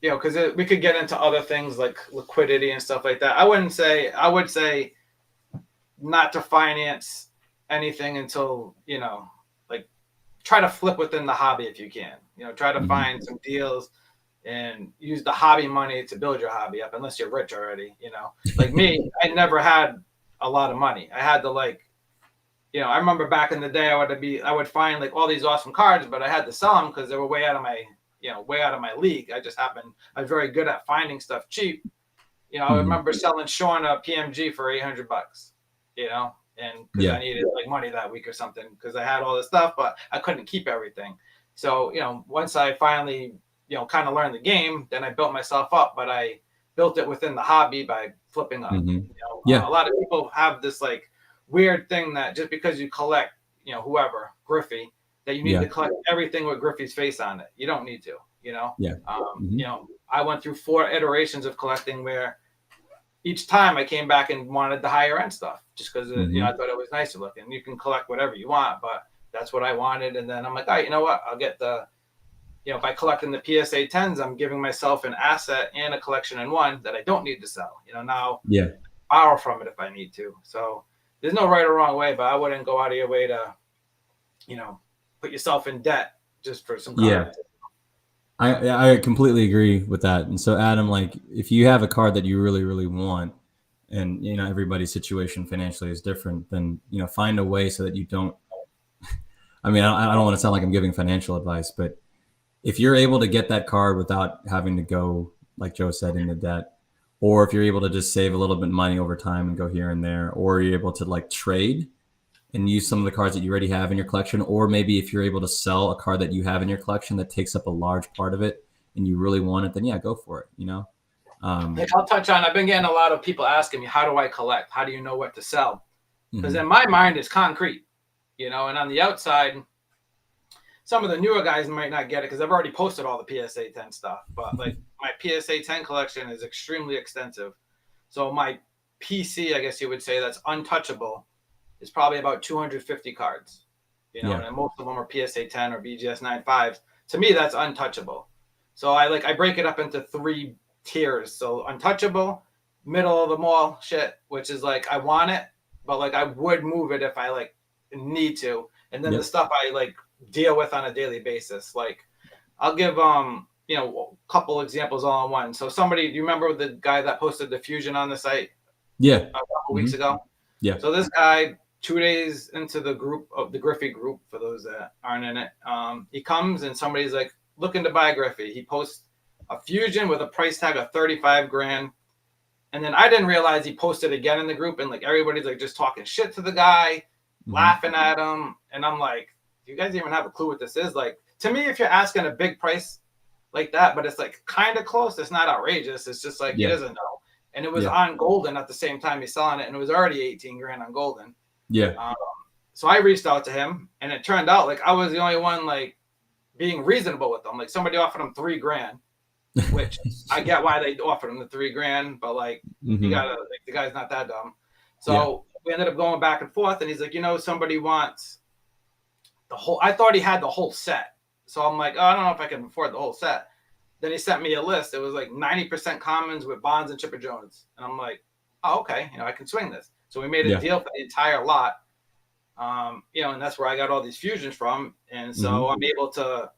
because we could get into other things like liquidity and stuff like that. I would say not to finance anything until, like try to flip within the hobby if you can. Try to Mm-hmm. find some deals and use the hobby money to build your hobby up, unless you're rich already. Like me, I never had a lot of money. I had to I remember back in the day, I would find like all these awesome cards, but I had to sell them because they were way out of my league. I was very good at finding stuff cheap. I remember selling Sean a PMG for $800, and because I needed like money that week or something, because I had all this stuff, but I couldn't keep everything. So, once I finally, kind of learned the game, then I built myself up, but I built it within the hobby by flipping up. Yeah. A lot of people have this like weird thing that just because you collect, whoever, Griffey, that you need to collect everything with Griffey's face on it. You don't need to, Yeah. I went through 4 iterations of collecting where each time I came back and wanted the higher end stuff just because, I thought it was nicer looking. You can collect whatever you want, but that's what I wanted. And then I'm like, all right, you know what? I'll get by collecting the PSA 10s, I'm giving myself an asset and a collection in one that I don't need to sell. Now borrow from it if I need to. So there's no right or wrong way, but I wouldn't go out of your way to, put yourself in debt just for some cards. I completely agree with that. And so, Adam, like if you have a card that you really, really want, and everybody's situation financially is different, then find a way so that you don't. I mean, I don't want to sound like I'm giving financial advice, but if you're able to get that card without having to go, like Joe said, into debt, or if you're able to just save a little bit of money over time and go here and there, or you're able to like trade and use some of the cards that you already have in your collection, or maybe if you're able to sell a card that you have in your collection that takes up a large part of it and you really want it, then go for it. I'll touch on, I've been getting a lot of people asking me, how do I collect? How do you know what to sell? Because in my mind, it's concrete, and on the outside, some of the newer guys might not get it because I've already posted all the PSA 10 stuff, but like my PSA 10 collection is extremely extensive. So my PC, I guess you would say, that's untouchable, is probably about 250 cards, and most of them are PSA 10 or BGS 9.5s. To me, that's untouchable. So I break it up into 3 tiers. So untouchable, middle of the mall shit, which is like I want it, but like I would move it if I like need to, and then the stuff I like deal with on a daily basis. Like I'll give a couple examples all in one. So do you remember the guy that posted the fusion on the site a couple weeks ago? So this guy, 2 days into the group of the Griffey group, for those that aren't in it, he comes and somebody's like looking to buy a Griffey. He posts a fusion with a price tag of 35 grand. And then I didn't realize he posted again in the group, and like everybody's like just talking shit to the guy, laughing at him. And I'm like, do you guys even have a clue what this is? Like, to me, if you're asking a big price like that, but it's like kind of close, it's not outrageous. It's just like he doesn't know. And it was on Golden at the same time he's selling it, and it was already 18 grand on Golden. So I reached out to him, and it turned out like I was the only one like being reasonable with them. Like somebody offered him 3 grand, which I get why they offered him the 3 grand, but like you gotta, like, the guy's not that dumb. So we ended up going back and forth, and he's like, somebody wants I thought he had the whole set. So I'm like, oh, I don't know if I can afford the whole set. Then he sent me a list. It was like 90% commons with Bonds and Chipper Jones. And I'm like, oh, okay, I can swing this. So we made a deal for the entire lot. And that's where I got all these fusions from. And so I'm able to,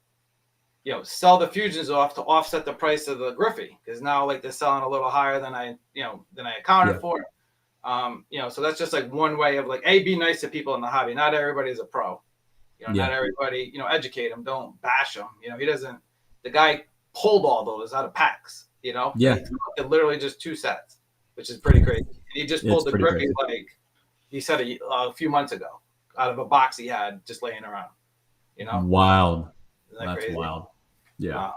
sell the fusions off to offset the price of the Griffey, because now like they're selling a little higher than I accounted for. So that's just like one way of like, be nice to people in the hobby. Not everybody's a pro. Not everybody, educate him. Don't bash him. The guy pulled all those out of packs, He literally just 2 sets, which is pretty crazy. And he just pulled the Griffey, like he said a few months ago, out of a box he had just laying around, Wild. That's crazy? Wild. Yeah.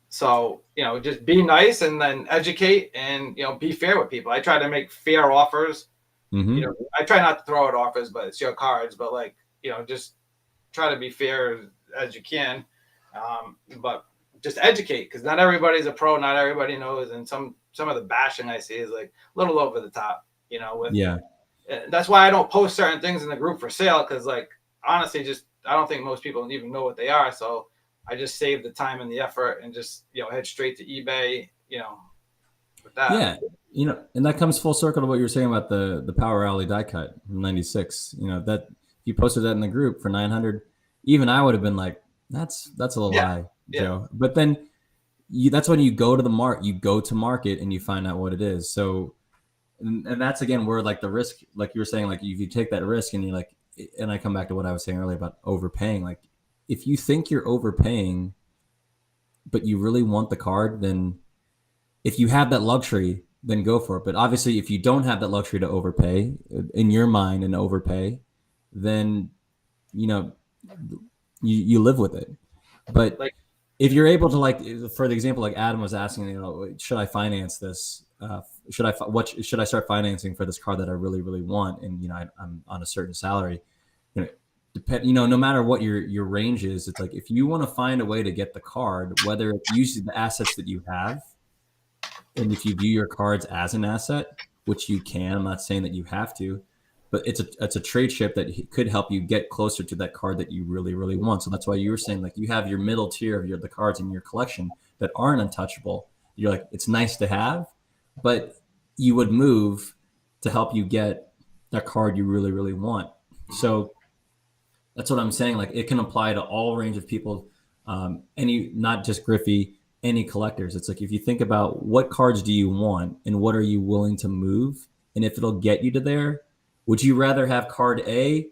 So, just be nice and then educate and, be fair with people. I try to make fair offers. I try not to throw out offers, but it's your cards, but like, just try to be fair as you can, but just educate, because not everybody's a pro, not everybody knows, and some of the bashing I see is like a little over the top. That's why I don't post certain things in the group for sale, because like honestly, just I don't think most people even know what they are. So I just save the time and the effort and just head straight to eBay. With that. And that comes full circle to what you were saying about the Power Alley die cut from '96. That if you posted that in the group for 900, even I would have been like, that's a little Yeah. high, Yeah. Joe. But then that's when you go to the you go to market and you find out what it is. So, and that's again where like the risk, like you were saying, like if you take that risk and you're like, and I come back to what I was saying earlier about overpaying. Like if you think you're overpaying, but you really want the card, then if you have that luxury, then go for it. But obviously, if you don't have that luxury to overpay in your mind and overpay, then you know you live with it. But Like, if you're able to, like, for the example, like Adam was asking, should I finance this? What should I start financing for this car that I really really want? And I'm on a certain salary. No matter what your range is, it's like if you want to find a way to get the card, whether it's using the assets that you have, and if you view your cards as an asset, which you can, I'm not saying that you have to, but it's a trade chip that could help you get closer to that card that you really really want. So that's why you were saying, like, you have your middle tier of the cards in your collection that aren't untouchable. You're like, it's nice to have, but you would move to help you get that card you really really want. So that's what I'm saying. Like, it can apply to all range of people, not just Griffey, any collectors. It's like, if you think about what cards do you want and what are you willing to move, and if it'll get you to there, would you rather have card A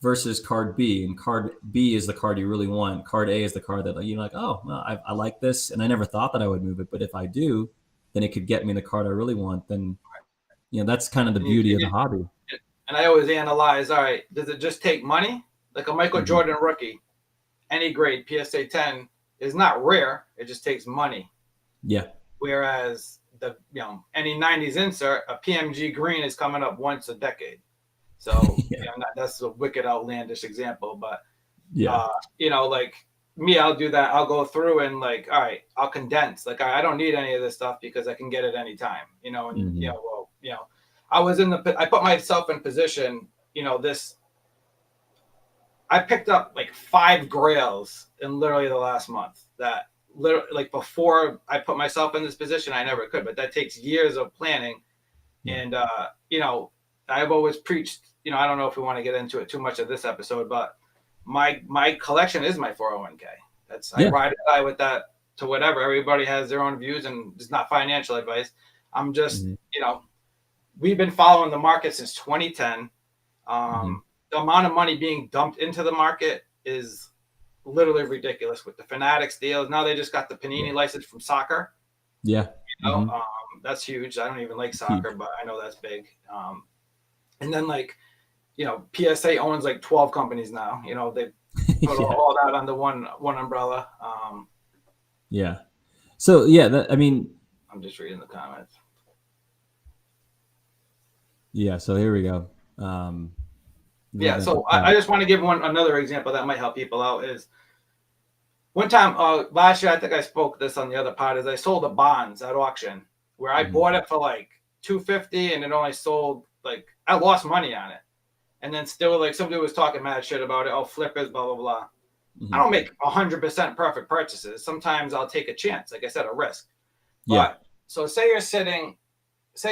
versus card B? And card B is the card you really want. Card A is the card that you're like, oh, well, I like this, and I never thought that I would move it, but if I do, then it could get me the card I really want. Then that's kind of the beauty of the hobby. and I always analyze. All right, does it just take money? Like a Michael Jordan rookie, any grade, PSA 10 is not rare. It just takes money. Yeah. Whereas any 90s insert, a PMG green is coming up once a decade. So that's a wicked outlandish example, but like me, I'll do that. I'll go through and like, all right, I'll condense. Like, I don't need any of this stuff because I can get it anytime. I put myself in position. I picked up like 5 grails in literally the last month that literally, like, before I put myself in this position, I never could, but that takes years of planning. And, I've always preached, I don't know if we want to get into it too much of this episode, but my collection is my 401k. I ride or die with that to whatever. Everybody has their own views, and it's not financial advice. I'm just, we've been following the market since 2010. The amount of money being dumped into the market is literally ridiculous with the Fanatics deals. Now they just got the Panini license from soccer. Yeah. That's huge. I don't even like soccer, but I know that's big. And then, like, PSA owns like 12 companies now. They put all that under one umbrella. Yeah. So I'm just reading the comments. Yeah. So here we go. So I just want to give another example that might help people out. Is one time last year, I think I spoke this on the other pod, is I sold the bonds at auction where I bought it for like $250 and it only sold, like, I lost money on it. And then still, like, somebody was talking mad shit about it. Oh, flippers, blah, blah, blah. I don't make 100% perfect purchases. Sometimes I'll take a chance, like I said, a risk. But so say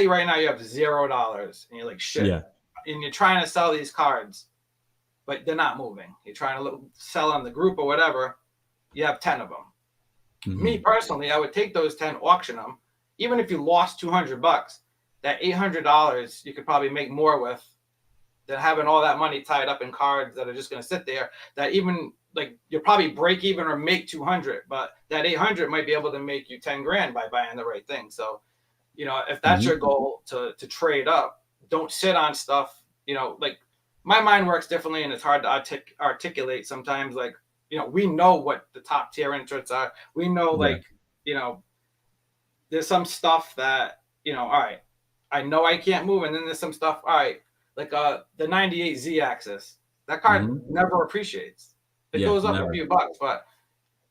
right now you have $0 and you're like, shit. Yeah. And you're trying to sell these cards, but they're not moving. You're trying to sell on the group or whatever. You have 10 of them. Me personally, I would take those 10, auction them. Even if you lost $200, that $800 you could probably make more with than having all that money tied up in cards that are just going to sit there. That even, like, you'll probably break even or make 200, but that 800 might be able to make you 10 grand by buying the right thing. So, if that's your goal to trade up, don't sit on stuff. Like, my mind works differently, and it's hard to articulate sometimes. Like, we know what the top tier interests are. We know, there's some stuff that, all right, I know I can't move. And then there's some stuff, all right, like the 98 Z-axis. That card never appreciates. It goes up a few bucks, but,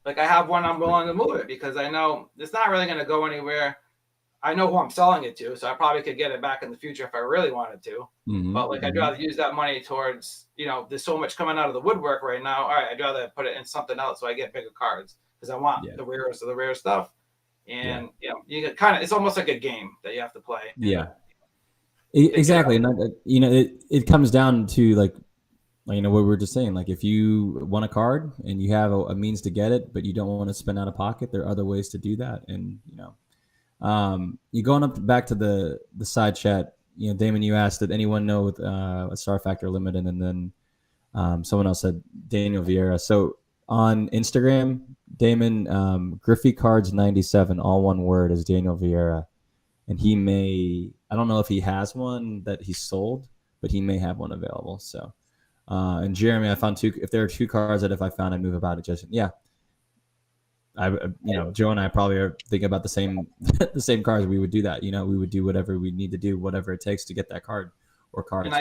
like, I have one I'm willing to move it because I know it's not really going to go anywhere. I know who I'm selling it to, so I probably could get it back in the future if I really wanted to. But, like, I'd rather use that money towards, there's so much coming out of the woodwork right now. All right, I'd rather put it in something else so I get bigger cards because I want the rarest of the rare stuff. And, you get it's almost like a game that you have to play. Yeah, exactly. And, it comes down to, like, Like, what we were just saying, like if you want a card and you have a means to get it, but you don't want to spend out of pocket, there are other ways to do that. And you going up back to the side chat. Damon, you asked, did anyone know with a star factor limit, and then someone else said Daniel Vieira. So on Instagram, Damon, Griffey Cards 97, all one word, is Daniel Vieira, and he may, I don't know if he has one that he sold, but he may have one available. So. And Jeremy, I found two. If there are two cards that if I found, I'd move about it. Just yeah, Joe and I probably are thinking about the same the same cards. We would do that. We would do whatever we need to do, whatever it takes to get that card or cards. And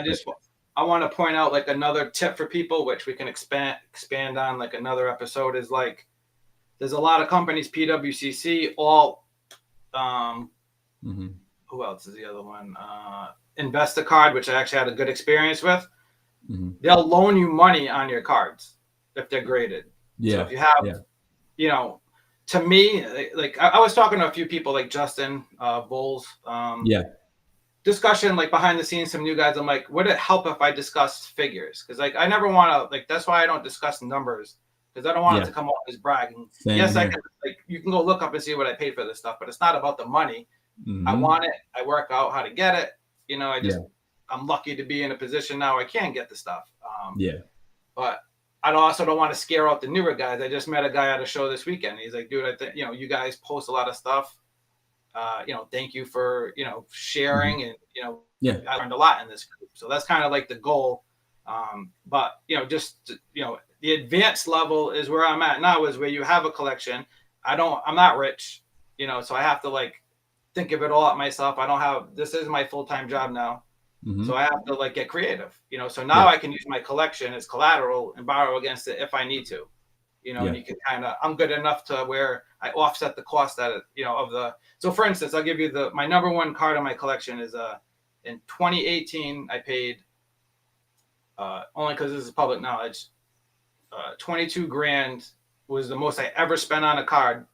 I want to point out like another tip for people, which we can expand on like another episode, is like there's a lot of companies, PWCC, all who else is the other one? InvestaCard, which I actually had a good experience with. Mm-hmm. They'll loan you money on your cards if they're graded. Yeah. So if you have, to me, like I was talking to a few people like Justin Bowles. Discussion like behind the scenes, some new guys. I'm like, would it help if I discussed figures? Because like I never want to like. That's why I don't discuss numbers, because I don't want it to come off as bragging. Yes, I can. Like you can go look up and see what I paid for this stuff, but it's not about the money. Mm-hmm. I want it. I work out how to get it. I'm lucky to be in a position now I can get the stuff. But I also don't want to scare out the newer guys. I just met a guy at a show this weekend. He's like, dude, I think, you guys post a lot of stuff. Thank you for, sharing. Mm-hmm. And, I learned a lot in this group. So that's kind of like the goal. But, the advanced level is where I'm at now, is where you have a collection. I'm not rich, so I have to like think of it all out myself. This is my full-time job now. Mm-hmm. So I have to like get creative, so now I can use my collection as collateral and borrow against it if I need to, and you can I'm good enough to where I offset the cost so for instance, I'll give you my number one card in my collection is in 2018, I paid only because this is public knowledge, 22 grand was the most I ever spent on a card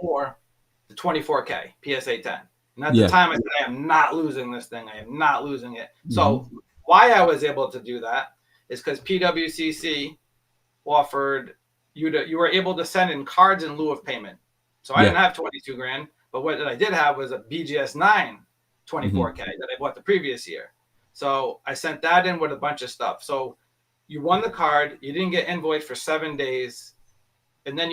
for the 24K PSA 10. And at the time, I said, I am not losing this thing. I am not losing it. Mm-hmm. So why I was able to do that is because PWCC offered you were able to send in cards in lieu of payment. So I didn't have 22 grand, but what I did have was a BGS 9 24K that I bought the previous year. So I sent that in with a bunch of stuff. So you won the card. You didn't get invoiced for 7 days. And then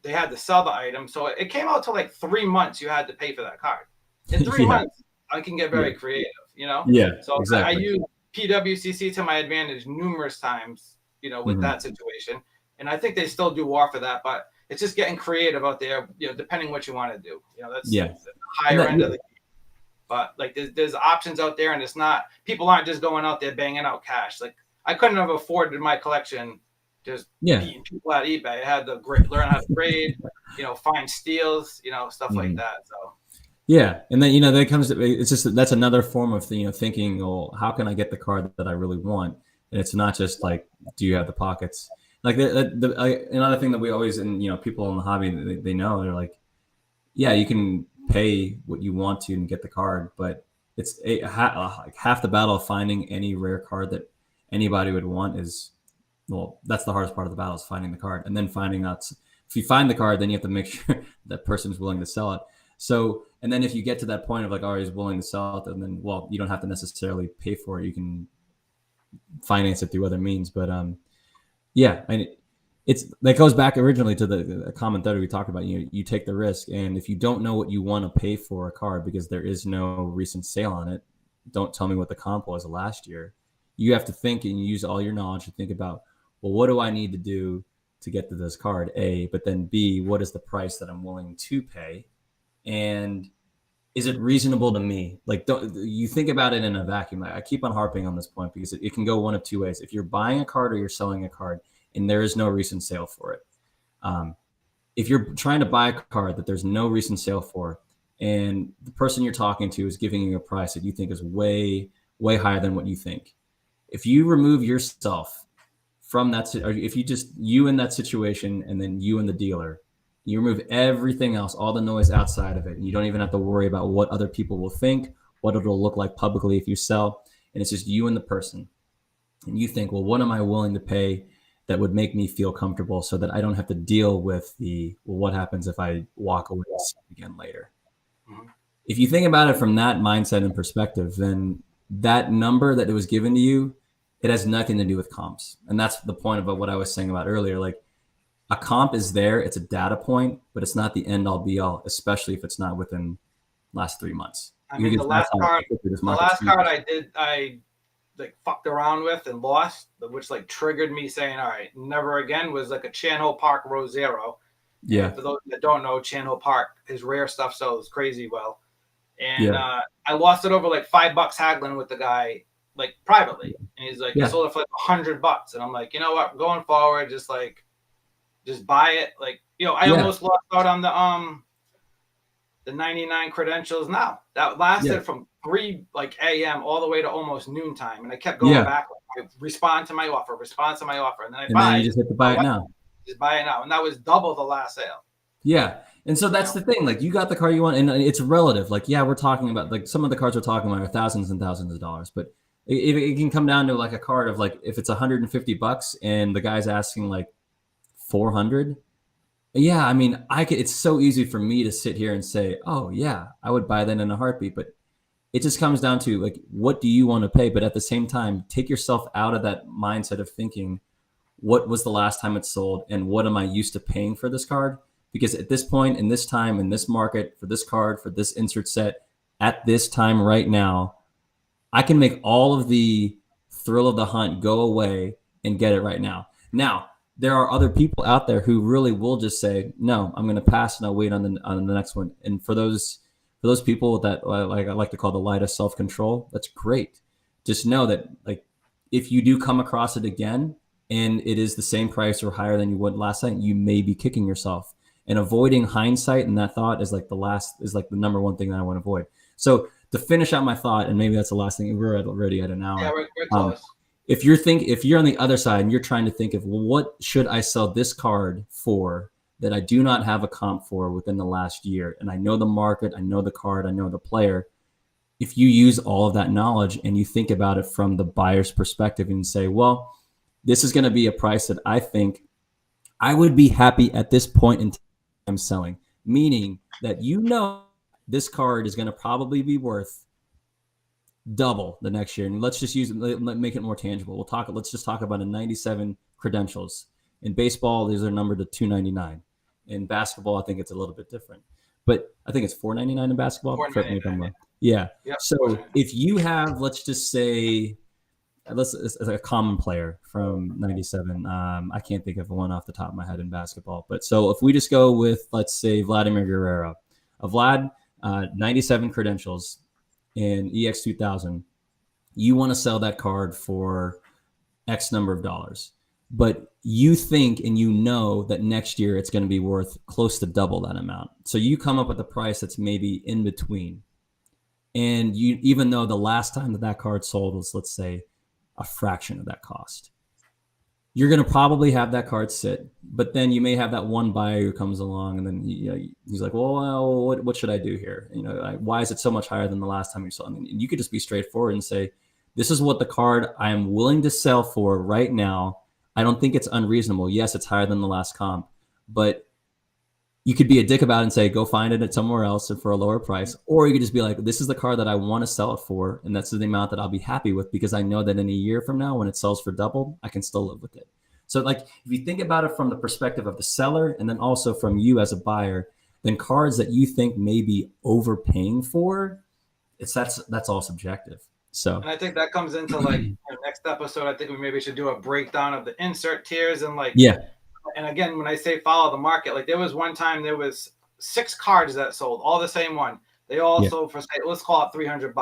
they had to sell the item. So it came out to like 3 months you had to pay for that card. In 3 months, I can get very creative, Yeah, so exactly. I use PWCC to my advantage numerous times, with that situation. And I think they still do offer that, but it's just getting creative out there, depending what you want to do. That's the higher end of the game. But like there's options out there, and it's not, people aren't just going out there banging out cash. Like I couldn't have afforded my collection just beating people at eBay. I had to learn how to grade, find steals, stuff like that. So. Yeah, and then that comes. It's just that's another form of thinking. Well, how can I get the card that I really want? And it's not just like, do you have the pockets? Like another thing that we always, and people in the hobby, they know, they're like, yeah, you can pay what you want to and get the card, but it's half the battle of finding any rare card that anybody would want is, well, that's the hardest part of the battle, is finding the card, and then finding out if you find the card, then you have to make sure that person's willing to sell it. So, and then if you get to that point of like, oh, he's willing to sell it, and then, well, you don't have to necessarily pay for it. You can finance it through other means. But that goes back originally to the common thread we talked about. You take the risk, and if you don't know what you want to pay for a card because there is no recent sale on it, don't tell me what the comp was last year. You have to think and use all your knowledge to think about, well, what do I need to do to get to this card? A, but then B, what is the price that I'm willing to pay? And is it reasonable to me? Like, don't you think about it in a vacuum? I keep on harping on this point because it can go one of two ways. If you're buying a card or you're selling a card and there is no recent sale for it. If you're trying to buy a card that there's no recent sale for, and the person you're talking to is giving you a price that you think is way, way higher than what you think. If you remove yourself from that, or if you just, you in that situation and then you and the dealer, you remove everything else, all the noise outside of it. And you don't even have to worry about what other people will think, what it'll look like publicly if you sell. And it's just you and the person. and you think, well, what am I willing to pay that would make me feel comfortable so that I don't have to deal with what happens if I walk away again later? Mhm. If you think about it from that mindset and perspective, then that number that it was given to you, it has nothing to do with comps. And that's the point about what I was saying about earlier. Like, a comp is there, it's a data point, but it's not the end all be all, especially if it's not within last 3 months. I mean, Because that's how quickly this the market's last card changing. I like fucked around with and lost, which like triggered me saying, all right, never again, was like a Chan Park Rosero. Yeah. And for those that don't know, Chan Park, his rare stuff sells crazy well. And Yeah. I lost it over like $5 haggling with the guy, like privately. And he's like, you Yeah. sold it for like $100. And I'm like, you know what? Going forward, just buy it. Like, I Yeah. almost lost out on the 99 credentials now. That Yeah. lasted from 3 like a.m. all the way to almost noontime. And I kept going Yeah. back. Like, respond to my offer. And then I And then buy you it. just hit to buy it now. Just buy it now. And that was double the last sale. Yeah. And so that's the thing. Like, you got the car you want, and it's relative. Like, yeah, we're talking about, like, some of the cards we're talking about are thousands and thousands of dollars, but it can come down to like a card of like, if it's $150 and the guy's asking like 400. Yeah, I mean, it's so easy for me to sit here and say, oh yeah, I would buy that in a heartbeat. But it just comes down to, like, what do you want to pay? But at the same time, take yourself out of that mindset of thinking, what was the last time it sold and what am I used to paying for this card? Because at this point, in this time, in this market, for this card, for this insert set, at this time right now, I can make all of the thrill of the hunt go away and get it right now. Now, there are other people out there who really will just say, no, I'm going to pass and I'll wait on the next one. And for those people that, like, I like to call the light of self-control, that's great. Just know that, like, if you do come across it again and it is the same price or higher than you would last time, you may be kicking yourself. And avoiding hindsight and that thought is like the number one thing that I want to avoid. So to finish out my thought, and maybe that's the last thing, we're already at an hour. Yeah, we're close. If you're on the other side and you're trying to think of, well, what should I sell this card for that I do not have a comp for within the last year, and I know the market, I know the card, I know the player. If you use all of that knowledge and you think about it from the buyer's perspective and say, well, this is going to be a price that I think I would be happy at this point in time selling, meaning that this card is going to probably be worth double the next year. And let's just make it more tangible. Let's just talk about a 97 credentials. In baseball, these are numbered to 299. In basketball, I think it's a little bit different, but I think it's 499 in basketball. Correct me if I'm wrong. Yeah. Yep. So if you have, let's just say, it's a common player from 97. I can't think of one off the top of my head in basketball, but so if we just go with, let's say, Vladimir Guerrero, Vlad, 97 credentials in EX 2000, you want to sell that card for X number of dollars, but you think and you know that next year it's going to be worth close to double that amount. So you come up with a price that's maybe in between. And even though the last time that card sold was, let's say, a fraction of that cost, you're going to probably have that card sit, but then you may have that one buyer who comes along and then he's like, well, what should I do here? Why is it so much higher than the last time you saw? And you could just be straightforward and say, this is what the card I am willing to sell for right now. I don't think it's unreasonable. Yes, it's higher than the last comp, but you could be a dick about it and say, go find it at somewhere else and for a lower price. Or you could just be like, this is the car that I want to sell it for. And that's the amount that I'll be happy with, because I know that in a year from now, when it sells for double, I can still live with it. So, like, if you think about it from the perspective of the seller and then also from you as a buyer, then cards that you think may be overpaying for, that's all subjective. So, and I think that comes into like the next episode. I think we maybe should do a breakdown of the insert tiers and like, yeah. And again, when I say follow the market, like there was one time there was 6 cards that sold, all the same one. They all sold for, say, let's call it $300.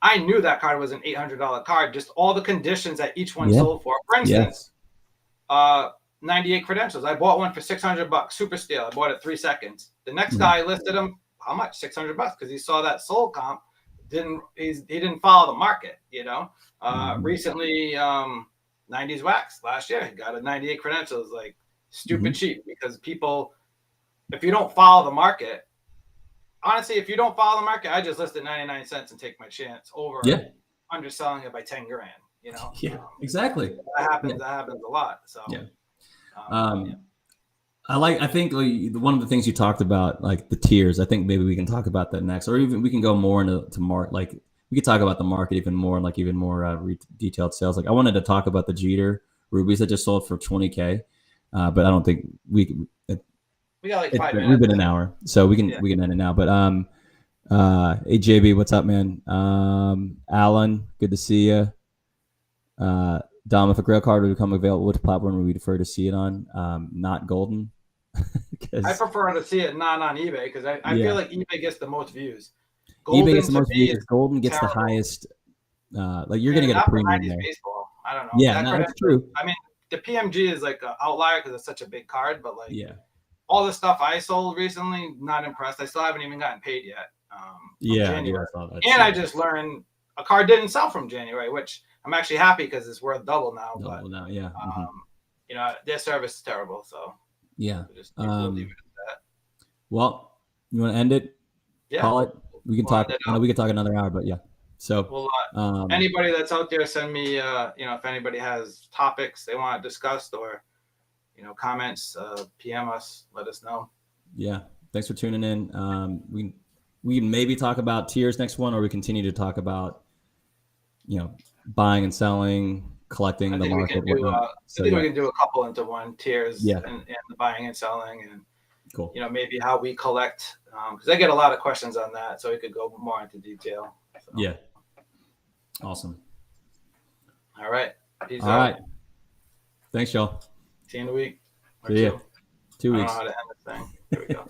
I knew that card was an $800 card, just all the conditions that each one sold for. For instance, 98 credentials. I bought one for $600, super steal. I bought it 3 seconds. The next guy listed him, how much? $600, because he saw that sold comp. He didn't follow the market, Recently, 90s wax last year, he got a 98 credentials, like stupid cheap, because people, if you don't follow the market, honestly, if you don't follow the market, I just list it 99 cents and take my chance over underselling it by 10 grand. You know, Yeah, exactly. that happens. Yeah. That happens a lot. So, Yeah. yeah. I think like, one of the things you talked about, like the tiers. I think maybe we can talk about that next, or even we can go more into like we could talk about the market even more, and like even more detailed sales. Like I wanted to talk about the Jeter rubies that just sold for 20K, but I don't think we. We got like 5 minutes. We've been an hour, so we Yeah. can end it now. But hey JB, what's up, man? Alan, good to see you. Dom, if a grail card would become available, which platform would we prefer to see it on? Not Golden. I Because prefer to see it not on eBay because I feel yeah, like eBay gets the most views. eBay Golden gets the to most me is views. Golden gets the terrible. highest. Like you're And gonna get a not for premium 90s there. baseball. I don't know. Yeah, That no, card that's has to, true. I mean, the PMG is like an outlier because it's such a big card, but like Yeah, all the stuff I sold recently, not impressed. I still haven't even gotten paid yet from yeah, dude, January. I saw that. And I just learned a card didn't sell from January, which I'm actually happy because it's worth double now. But double now. Yeah, you know, their service is terrible, so yeah. we'll leave it at that. Well, you want to end it? Yeah, Call it. We can we'll end talk. it I know up. we can talk another hour, but yeah. So, Well, um, anybody that's out there, send me, you know, if anybody has topics they want discussed or, you know, comments, PM us, let us know. yeah. Thanks for tuning in. We can maybe talk about tiers next one, or we continue to talk about buying and selling, collecting I the think we market, can do, whatnot. I So think yeah, we can do a couple into one tiers yeah, and the buying and selling and, cool. you know, maybe how we collect, because I get a lot of questions on that. So we could go more into detail. So. Yeah, awesome. All right. Peace All out. right. Thanks, y'all. See you in a week or See ya. two. 2 I don't know weeks. how to end this thing. There we go.